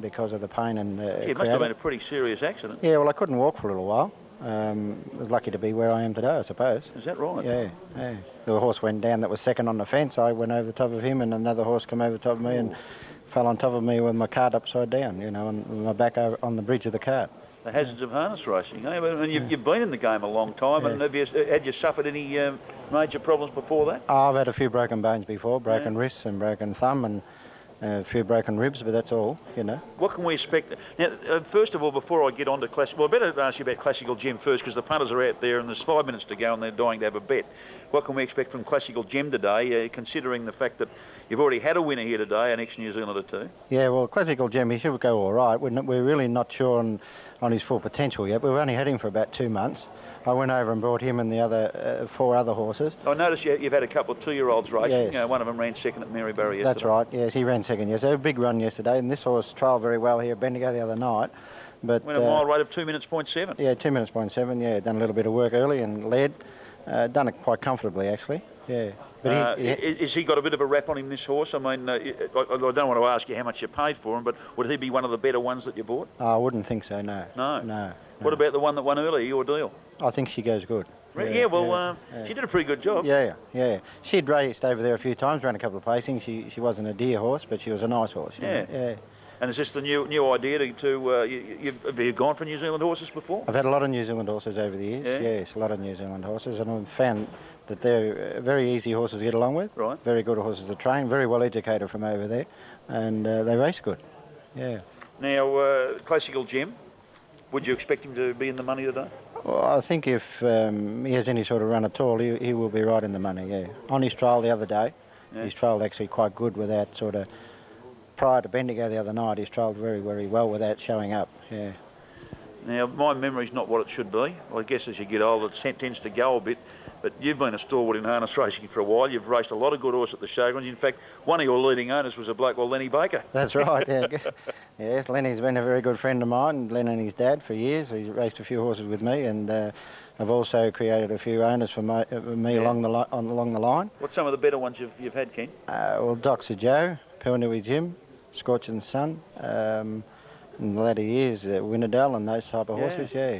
because of the pain and the... It must have been a pretty serious accident. Yeah, well, I couldn't walk for a little while. I was lucky to be where I am today, I suppose. Is that right? Yeah, yeah. The horse went down that was second on the fence. I went over the top of him, and another horse came over the top of me and fell on top of me with my cart upside down, you know, and my back over on the bridge of the cart. The hazards of harness racing, eh? And you've been in the game a long time, and had you suffered any major problems before that? I've had a few broken bones before, broken wrists and broken thumb, and a few broken ribs, but that's all, you know. What can we expect? Now, first of all, before I get on to Classical... Well, I better ask you about Classical Gem first, because the punters are out there and there's 5 minutes to go and they're dying to have a bet. What can we expect from Classical Gem today, considering the fact that you've already had a winner here today, an ex-New Zealander too? Yeah, well, Classical Gem, he should go all right. We're really not sure on his full potential yet. We've only had him for about 2 months. I went over and brought him and the other 4 other horses. I noticed you've had a couple of 2-year-olds racing. Yes. One of them ran second at Marybarry yesterday. That's right, yes, he ran second yesterday. A big run yesterday, and this horse trialled very well here at Bendigo the other night. But went a mile rate of 2 minutes, 0.7. Yeah, 2 minutes, 0.7, yeah. Done a little bit of work early and led. Done it quite comfortably, actually, yeah. But has he got a bit of a rap on him, this horse? I mean, I don't want to ask you how much you paid for him, but would he be one of the better ones that you bought? I wouldn't think so, no. No? No. What about the one that won earlier, Your Deal? I think she goes good. She did a pretty good job. Yeah. She'd raced over there a few times, ran a couple of placings. She wasn't a deer horse, but she was a nice horse. Yeah. And is this the new idea have you gone for New Zealand horses before? I've had a lot of New Zealand horses over the years, yes, a lot of New Zealand horses, and I've found that they're very easy horses to get along with, right? Very good horses to train, very well educated from over there, and they race good, yeah. Now, Classical Gem, would you expect him to be in the money today? Well, I think if he has any sort of run at all, he will be right in the money, yeah. On his trial the other day, he's trialled actually quite good without sort of... Prior to Bendigo the other night, he's trialled very, very well without showing up, yeah. Now, my memory's not what it should be. I guess as you get older, it tends to go a bit. But you've been a stalwart in harness racing for a while. You've raced a lot of good horses at the showgrounds. In fact, one of your leading owners was a bloke called Lenny Baker. That's right, yeah. Yes, Lenny's been a very good friend of mine, Len and his dad, for years. He's raced a few horses with me, and I've also created a few owners for me along the line. What's some of the better ones you've had, Ken? Well, Dr. Joe, Pilnui Jim, Scorching Sun, in the latter years, Winnerdale and those type of horses, yeah.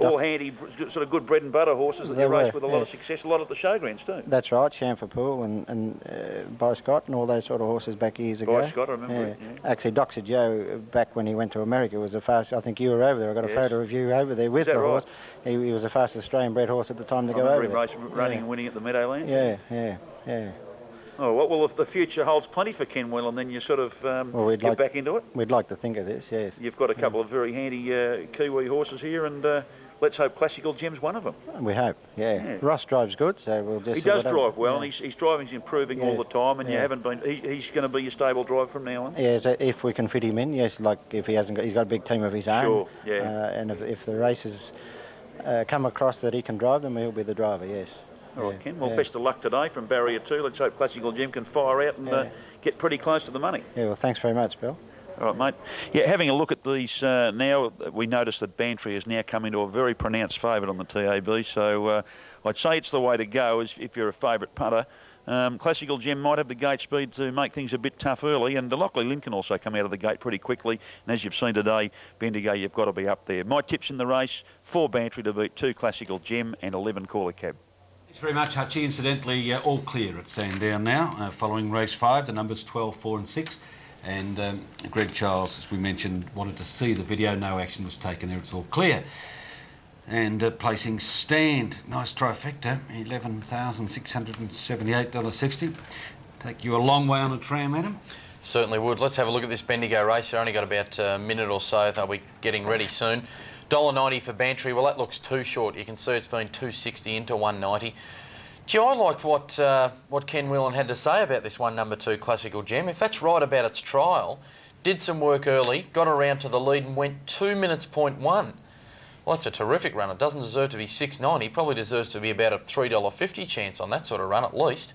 All handy, sort of good bread and butter horses that you race with a lot of success, a lot at the showgrounds too. That's right, Chamfer Pool and By Scott and all those sort of horses back years ago. By Scott, I remember it, Actually, Dr. Joe, back when he went to America, was the fastest. I think you were over there. I got a photo of you over there with the horse. He was the fastest Australian bred horse at the time to go over there. I remember him running and winning at the Meadowlands. Yeah. Oh, well, if the future holds plenty for Ken Whelan, then you sort of get back into it? We'd like to think it is, yes. You've got a couple of very handy Kiwi horses here, and let's hope Classical Gem's one of them. We hope, yeah. Ross drives good, so we'll just... He does drive well, and his driving's improving all the time, and you haven't been... He's going to be your stable driver from now on? Yeah, so if we can fit him in, yes, like if he hasn't got... He's got a big team of his own. Sure, yeah. And if the races come across that he can drive them, he'll be the driver, yes. All right, Ken. Well, best of luck today from Barrier 2. Let's hope Classical Gem can fire out and get pretty close to the money. Yeah, well, thanks very much, Bill. All right, mate. Yeah, having a look at these now, we notice that Bantry has now come into a very pronounced favourite on the TAB, so I'd say it's the way to go if you're a favourite punter. Classical Gem might have the gate speed to make things a bit tough early, and Lockley Lynn can also come out of the gate pretty quickly. And as you've seen today, Bendigo, you've got to be up there. My tips in the race: 4 Bantry to beat 2 Classical Gem and 11 Caller Cab. Thanks very much, Hutchie. Incidentally, all clear at Sandown now, following race 5, the numbers 12, 4 and 6. And Greg Charles, as we mentioned, wanted to see the video. No action was taken there. It's all clear. And placing Stand, nice trifecta, $11,678.60. Take you a long way on a tram, Adam. Certainly would. Let's have a look at this Bendigo race. They've only got about a minute or so. They'll be getting ready soon. $1.90 for Bantry. Well, that looks too short. You can see it's been $2.60 into $1.90. Gee, I liked what Ken Whelan had to say about this one, number 2 Classical Gem. If that's right about its trial, did some work early, got around to the lead and went 2 minutes, 0.1. Well, that's a terrific run. It doesn't deserve to be $6.90. Probably deserves to be about a $3.50 chance on that sort of run at least.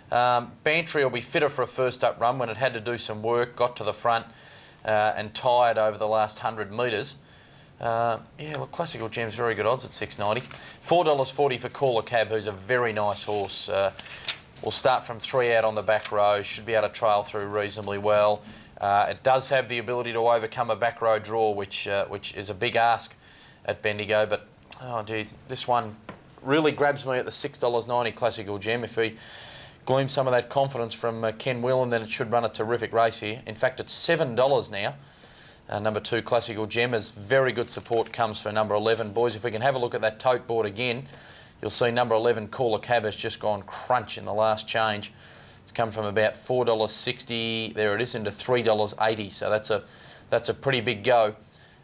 Bantry will be fitter for a first up run when it had to do some work, got to the front and tired over the last 100 metres. Look, Classical Gem's very good odds at $6.90. $4.40 for Caller Cab, who's a very nice horse. Will start from 3 out on the back row, should be able to trail through reasonably well. It does have the ability to overcome a back row draw, which is a big ask at Bendigo, but oh dude, this one really grabs me at the $6.90 Classical Gem. If he gleams some of that confidence from Ken Whelan, then it should run a terrific race here. In fact, it's $7 now. Number 2 Classical Gem, as very good support comes for number 11. Boys, if we can have a look at that tote board again, you'll see number 11 Caller Cab has just gone crunch in the last change. It's come from about $4.60, there it is, into $3.80, so that's a pretty big go.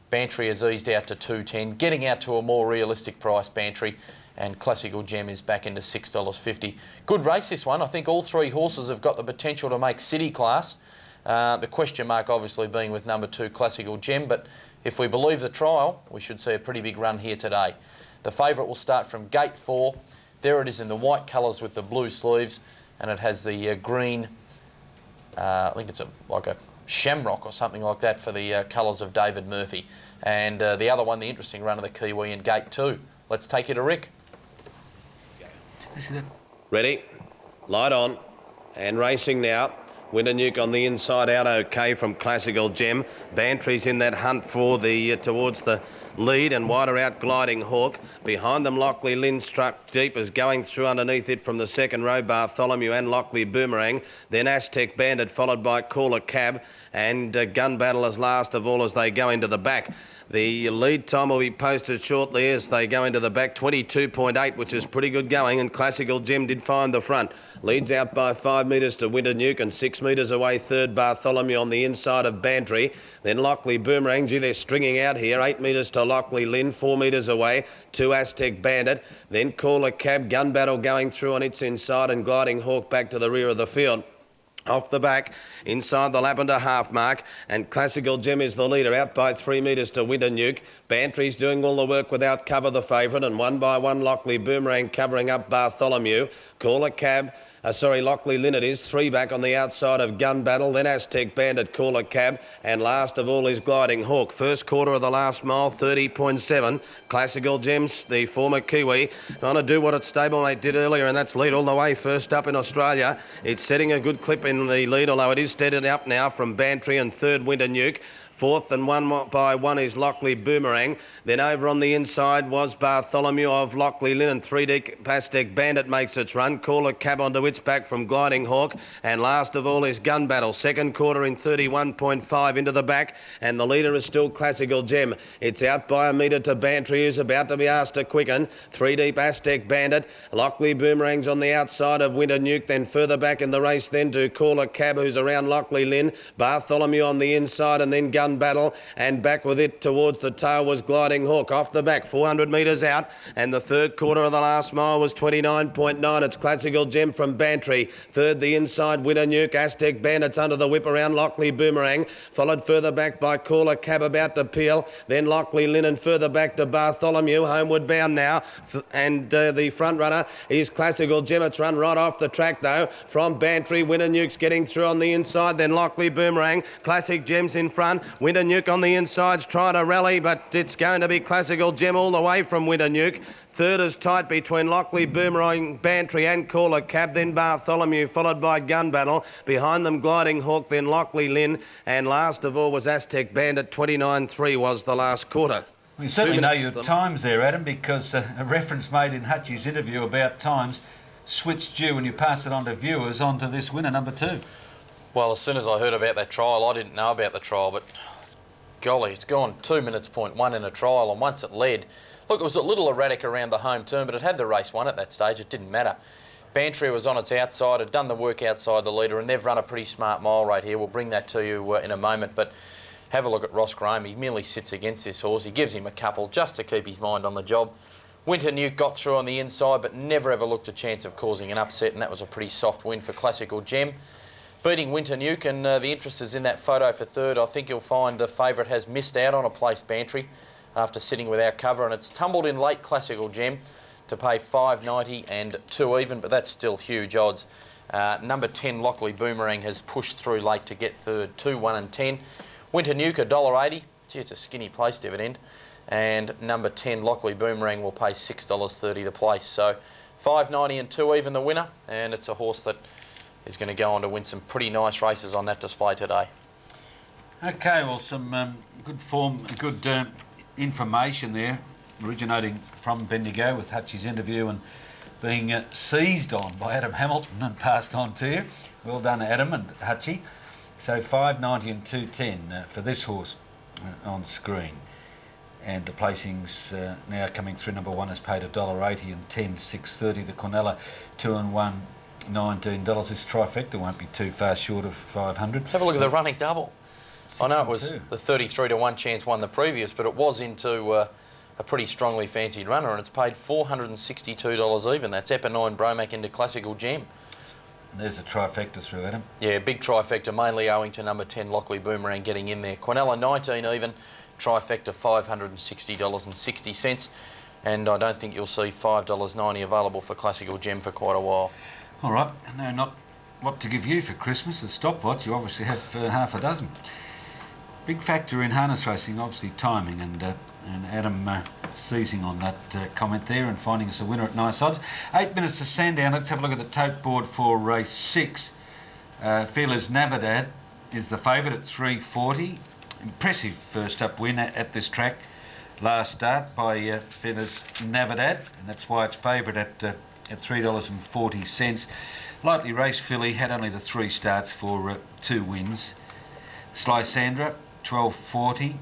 Bantry has eased out to $2.10, getting out to a more realistic price, Bantry, and Classical Gem is back into $6.50. Good race, this one. I think all 3 horses have got the potential to make city class. The question mark obviously being with number 2 Classical Gem, but If we believe the trial, we should see a pretty big run here today. The favourite will start from gate 4. There it is in the white colours with the blue sleeves, and it has the green, I think it's like a shamrock or something like that for the colours of David Murphy. And the other one, the interesting run of the Kiwi in gate 2. Let's take you to Rick. Ready, light on, and racing now. Winternuke on the inside out, okay, from Classical Gem. Bantry's in that hunt for the towards the lead, and wider out Gliding Hawk. Behind them, Lockley Lynn struck deep as going through underneath it from the second row, Bartholomew and Lockley Boomerang. Then Aztec Bandit, followed by Caller Cab, and Gun Battle as last of all as they go into the back. The lead time will be posted shortly as they go into the back, 22.8, which is pretty good going, and Classical Gem did find the front. Leads out by 5 metres to Winternuke, and 6 metres away third Bartholomew on the inside of Bantry. Then Lockley Boomerang, gee, they're stringing out here, 8 metres to Lockley Lynn, 4 metres away to Aztec Bandit. Then Caller Cab, Gun Battle going through on its inside, and Gliding Hawk back to the rear of the field. Off the back, inside the Lavender half mark, and Classical Gem is the leader, out by 3 metres to Winternuke. Bantry's doing all the work without cover, the favourite, and 1 by 1 Lockley Boomerang covering up Bartholomew. Caller Cab, Lockley Lynn it is, 3 back on the outside of Gun Battle, then Aztec Bandit, Caller Cab, and last of all is Gliding Hawk. First quarter of the last mile, 30.7. Classical Gems, the former Kiwi, trying to do what its stablemate did earlier, and that's lead all the way first up in Australia. It's setting a good clip in the lead, although it is steadied up now from Bantry and third Winternuke. Fourth and 1 by 1 is Lockley Boomerang. Then over on the inside was Bartholomew of Lockley Lynn, and 3 deep Aztec Bandit makes its run. Caller Cab onto its back from Gliding Hawk. And last of all is Gun Battle. Second quarter in 31.5 into the back, and the leader is still Classical Gem. It's out by a metre to Bantry, who's about to be asked to quicken. 3 deep Aztec Bandit. Lockley Boomerang's on the outside of Winternuke, then further back in the race then to Caller Cab, who's around Lockley Lynn. Bartholomew on the inside, and then Gun Battle, and back with it towards the tail was Gliding Hawk. Off the back, 400 metres out, and the third quarter of the last mile was 29.9. It's Classical Gem from Bantry. Third, the inside Winternuke. Aztec Bandits under the whip around Lockley Boomerang, followed further back by Caller Cab about to peel, then Lockley Lynn, and further back to Bartholomew, homeward bound now, and the front runner is Classical Gem. It's run right off the track though from Bantry. Winternuke's getting through on the inside, then Lockley Boomerang. Classic Gem's in front. Winternuke on the inside's trying to rally, but it's going to be Classical Gem all the way from Winternuke. Third is tight between Lockley Boomerang, Bantry and Caller Cab, then Bartholomew, followed by Gun Battle. Behind them Gliding Hawk, then Lockley Lynn, and last of all was Aztec Bandit. 29.3 was the last quarter. We certainly know your times there, Adam, because a reference made in Hutchie's interview about times switched you, when you pass it on to viewers, onto this winner, number 2. Well, as soon as I heard about that trial, I didn't know about the trial, but golly, it's gone 2 minutes, 0.1 in a trial, and once it led, look, it was a little erratic around the home turn, but it had the race won at that stage. It didn't matter. Bantry was on its outside, had done the work outside the leader, and they've run a pretty smart mile rate here. We'll bring that to you in a moment, but have a look at Ross Graham. He merely sits against this horse. He gives him a couple just to keep his mind on the job. Winternuke got through on the inside, but never ever looked a chance of causing an upset, and that was a pretty soft win for Classical Gem. Beating Winternuke, and the interest is in that photo for third. I think you'll find the favourite has missed out on a placed Bantry after sitting without cover, and it's tumbled in late Classical Gem to pay $5.90 and 2 even, but that's still huge odds. Number 10 Lockley Boomerang has pushed through late to get third, 2, 1 and 10. Winternuke $1.80. Gee, it's a skinny place dividend. And number 10 Lockley Boomerang will pay $6.30 the place. So $5.90 and 2 even the winner, and it's a horse that is going to go on to win some pretty nice races on that display today. Okay, well, some good form, good information there, originating from Bendigo with Hutchie's interview and being seized on by Adam Hamilton and passed on to you. Well done, Adam and Hutchie. So $5.90 and 2.10 for this horse on screen. And the placings now coming through. Number 1 has paid $1.80 and 10, $6.30. The Cornella 2 and 1. $19. This trifecta won't be too far short of 500. Have a look at the running double. I know it was the 33 to 1 chance won the previous, but it was into a pretty strongly fancied runner, and it's paid $462 even. That's Epinine Bromac into Classical Gem. There's a trifecta through, Adam. Yeah, big trifecta, mainly owing to number 10 Lockley Boomerang getting in there. Cornella 19 even, trifecta $560.60, and I don't think you'll see $5.90 available for Classical Gem for quite a while. All right, no, not what to give you for Christmas, a stopwatch. You obviously have half a dozen. Big factor in harness racing, obviously timing, and Adam seizing on that comment there and finding us a winner at nice odds. 8 minutes to Sandown. Let's have a look at the tote board for race 6. Feelers Navidad is the favourite at 340. Impressive first up win at this track last start by Feelers Navidad, and that's why it's favourite at $3.40. Lightly raced filly, had only the 3 starts for 2 wins. Sly Sandra, $12.40.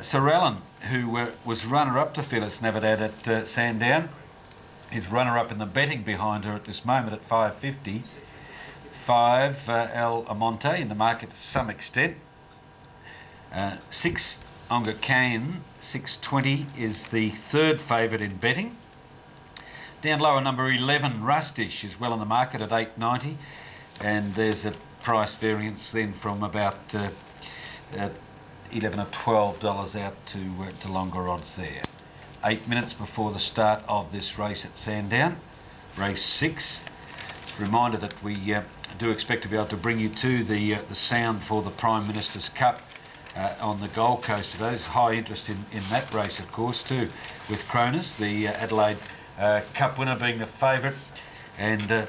Sir Alan, who was runner-up to Fearless Navidad at Sandown, is runner-up in the betting behind her at this moment at $5.50. 5, El Amonte in the market to some extent. 6, Onga Kane, $6.20 is the third favourite in betting. Down lower, number 11, Rustish, is well on the market at $8.90, and there's a price variance then from about $11 or $12 out to longer odds there. 8 minutes before the start of this race at Sandown, race 6. Reminder that we do expect to be able to bring you to the sound for the Prime Minister's Cup on the Gold Coast today. There's high interest in that race, of course, too, with Cronus, the Adelaide Cup winner, being the favourite, and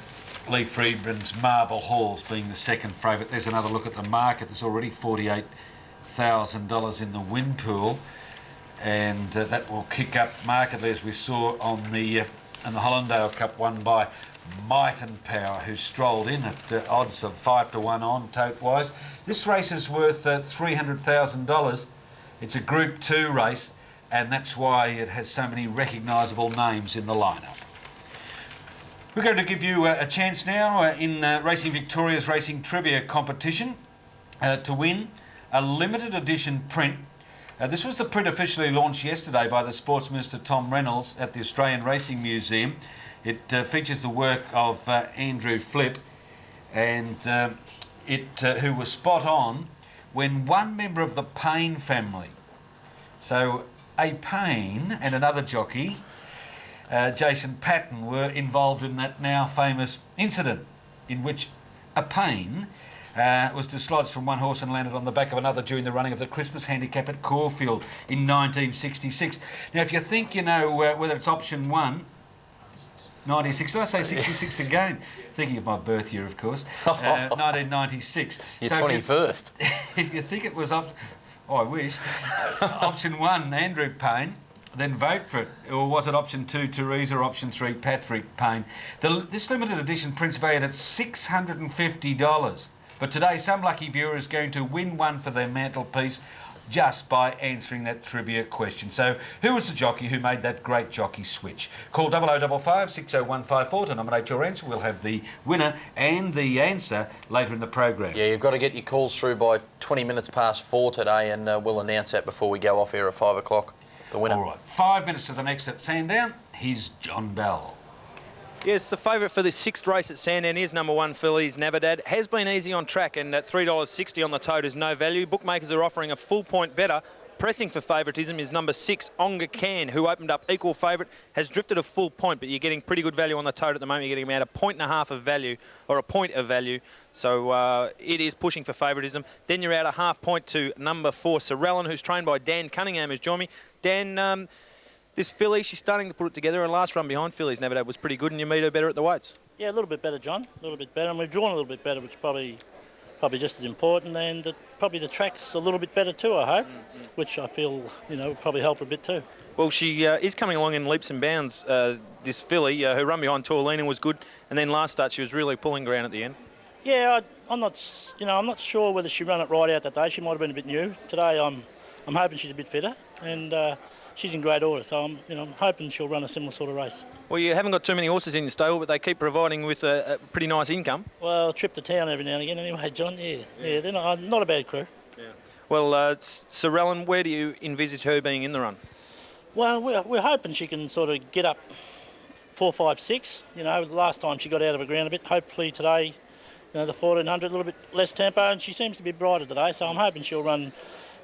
Lee Friedman's Marble Halls being the second favourite. There's another look at the market. There's already $48,000 in the win pool, and that will kick up markedly, as we saw on the Hollandale Cup, won by Might and Power, who strolled in at odds of 5-1 on tote-wise. This race is worth $300,000. It's a Group 2 race, and that's why it has so many recognisable names in the lineup. We're going to give you a chance now in Racing Victoria's Racing Trivia competition to win a limited edition print. This was the print officially launched yesterday by the Sports Minister Tom Reynolds at the Australian Racing Museum. It features the work of Andrew Flipp, and who was spot on when one member of the Payne family, so a Payne and another jockey, Jason Patton, were involved in that now famous incident in which a Payne was dislodged from one horse and landed on the back of another during the running of the Christmas Handicap at Caulfield in 1966. Now, if you think you know whether it's option 1, 96, did I say 66 again? Thinking of my birth year, of course. 1996. You're so 21st. If you think it was I wish. Option 1, Andrew Payne, then vote for it. Or was it option 2, Teresa, or option 3, Patrick Payne? This limited edition print's valued at $650. But today, some lucky viewer is going to win one for their mantelpiece just by answering that trivia question. So, who was the jockey who made that great jockey switch? Call 0055 60154 to nominate your answer. We'll have the winner and the answer later in the program. Yeah, you've got to get your calls through by 20 minutes past 4 today, and we'll announce that before we go off air at 5 o'clock, the winner. All right, 5 minutes to the next at Sandown. Here's John Bell. Yes, the favourite for this 6th race at Sandown is number 1, Fearless Navidad. Has been easy on track, and at $3.60 on the tote is no value. Bookmakers are offering a full point better. Pressing for favouritism is number 6, Onga Khan, who opened up equal favourite, has drifted a full point, but you're getting pretty good value on the tote at the moment. You're getting about 1.5 points of value, or a point of value. So it is pushing for favouritism. Then you're out a half point to number 4, Sorellen, who's trained by Dan Cunningham, who's joined me. Dan, this filly, she's starting to put it together. Her last run behind Fearless Navidad was pretty good, and you meet her better at the weights. Yeah, a little bit better, John. A little bit better, and we've drawn a little bit better, which is probably just as important. And probably the track's a little bit better too, I hope, which I feel will probably help her a bit too. Well, she is coming along in leaps and bounds. This filly, her run behind Torlina was good, and then last start she was really pulling ground at the end. Yeah, I'm not sure whether she ran it right out that day. She might have been a bit new. Today, I'm hoping she's a bit fitter, and she's in great order, so I'm hoping she'll run a similar sort of race. Well, you haven't got too many horses in your stable, but they keep providing with a pretty nice income. Well, trip to town every now and again anyway, John, yeah, they're not a bad crew. Yeah. Well, Sorellen, where do you envisage her being in the run? Well, we're hoping she can sort of get up 4, 5, 6. Last time she got out of the ground a bit. Hopefully today, the 1400, a little bit less tempo, and she seems to be brighter today, so I'm hoping she'll run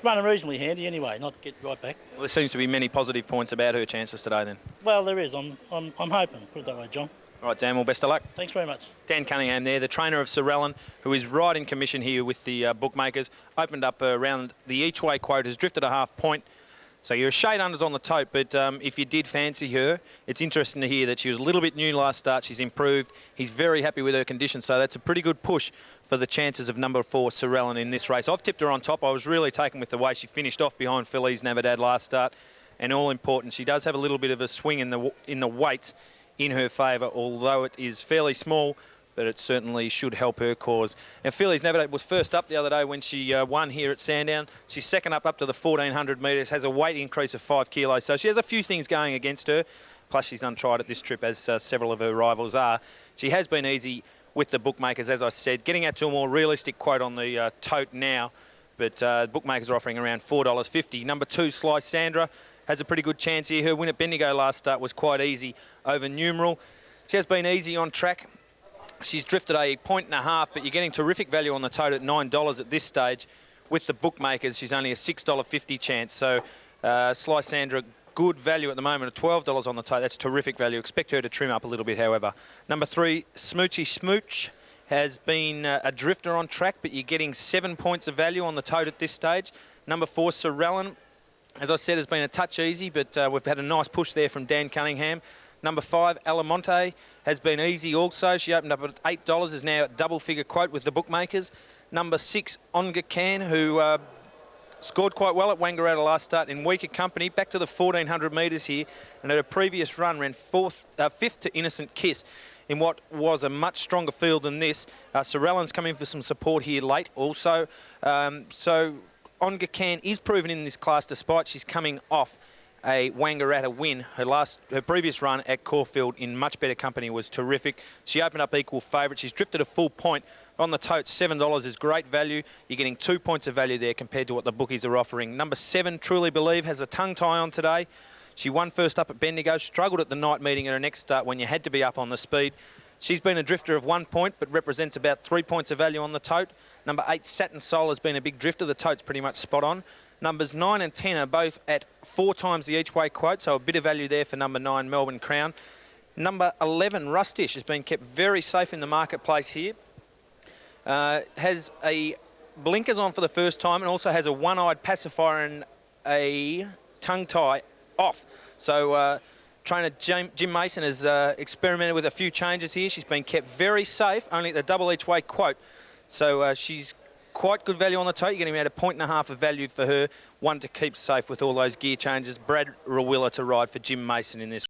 running reasonably handy anyway, not get right back. Well, there seems to be many positive points about her chances today then. Well, there is. I'm hoping, put it that way, John. All right, Dan, well, best of luck. Thanks very much. Dan Cunningham there, the trainer of Sir Ellen, who is right in commission here with the bookmakers. Opened up around the each-way quote, has drifted a half point. So you're a shade unders on the tote, but if you did fancy her, it's interesting to hear that she was a little bit new last start. She's improved. He's very happy with her condition, so that's a pretty good push for the chances of number 4, Sir Ellen, in this race. I've tipped her on top. I was really taken with the way she finished off behind Feliz Navidad last start. And all important, she does have a little bit of a swing in the weights in her favour, although it is fairly small, but it certainly should help her cause. And Feliz Navidad was first up the other day when she won here at Sandown. She's second up to the 1,400 metres, has a weight increase of 5 kilos, so she has a few things going against her, plus she's untried at this trip, as several of her rivals are. She has been easy with the bookmakers, as I said, getting out to a more realistic quote on the tote now, but bookmakers are offering around $4.50. Number 2, Sly Sandra, has a pretty good chance here. Her win at Bendigo last start was quite easy over Numeral. She has been easy on track. She's drifted a 1.5, but you're getting terrific value on the tote at $9 at this stage. With the bookmakers, she's only a $6.50 chance. So Sly Sandra, good value at the moment at $12 on the tote. That's terrific value. Expect her to trim up a little bit, however. Number 3, Smoochy Smooch, has been a drifter on track, but you're getting 7 points of value on the tote at this stage. Number 4, Sir Ellen, as I said, has been a touch easy, but we've had a nice push there from Dan Cunningham. Number 5, Alamonte, has been easy also. She opened up at $8, is now at double-figure quote with the bookmakers. Number 6, Onga Khan, who scored quite well at Wangaratta last start in weaker company. Back to the 1,400 metres here, and at a previous run ran 5th to Innocent Kiss in what was a much stronger field than this. Sir Ellen's coming for some support here late also. So Onga Khan is proven in this class, despite she's coming off a Wangaratta win. Her previous run at Caulfield in much better company was terrific. She opened up equal favourite. She's drifted a full point. On the tote, $7 is great value. You're getting 2 points of value there compared to what the bookies are offering. Number 7, Truly Believe, has a tongue tie on today. She won first up at Bendigo, struggled at the night meeting at her next start when you had to be up on the speed. She's been a drifter of 1 point, but represents about 3 points of value on the tote. Number 8, Satin Soul, has been a big drifter. The tote's pretty much spot on. Numbers 9 and 10 are both at 4 times the each-way quote, so a bit of value there for number 9, Melbourne Crown. Number 11, Rustish, has been kept very safe in the marketplace here. Has a blinkers on for the first time and also has a one-eyed pacifier and a tongue tie off. So trainer Jim Mason has experimented with a few changes here. She's been kept very safe, only at the double each-way quote. So she's quite good value on the tote. You're getting about 1.5 points of value for her. One to keep safe with all those gear changes. Brad Rawilla to ride for Jim Mason in this.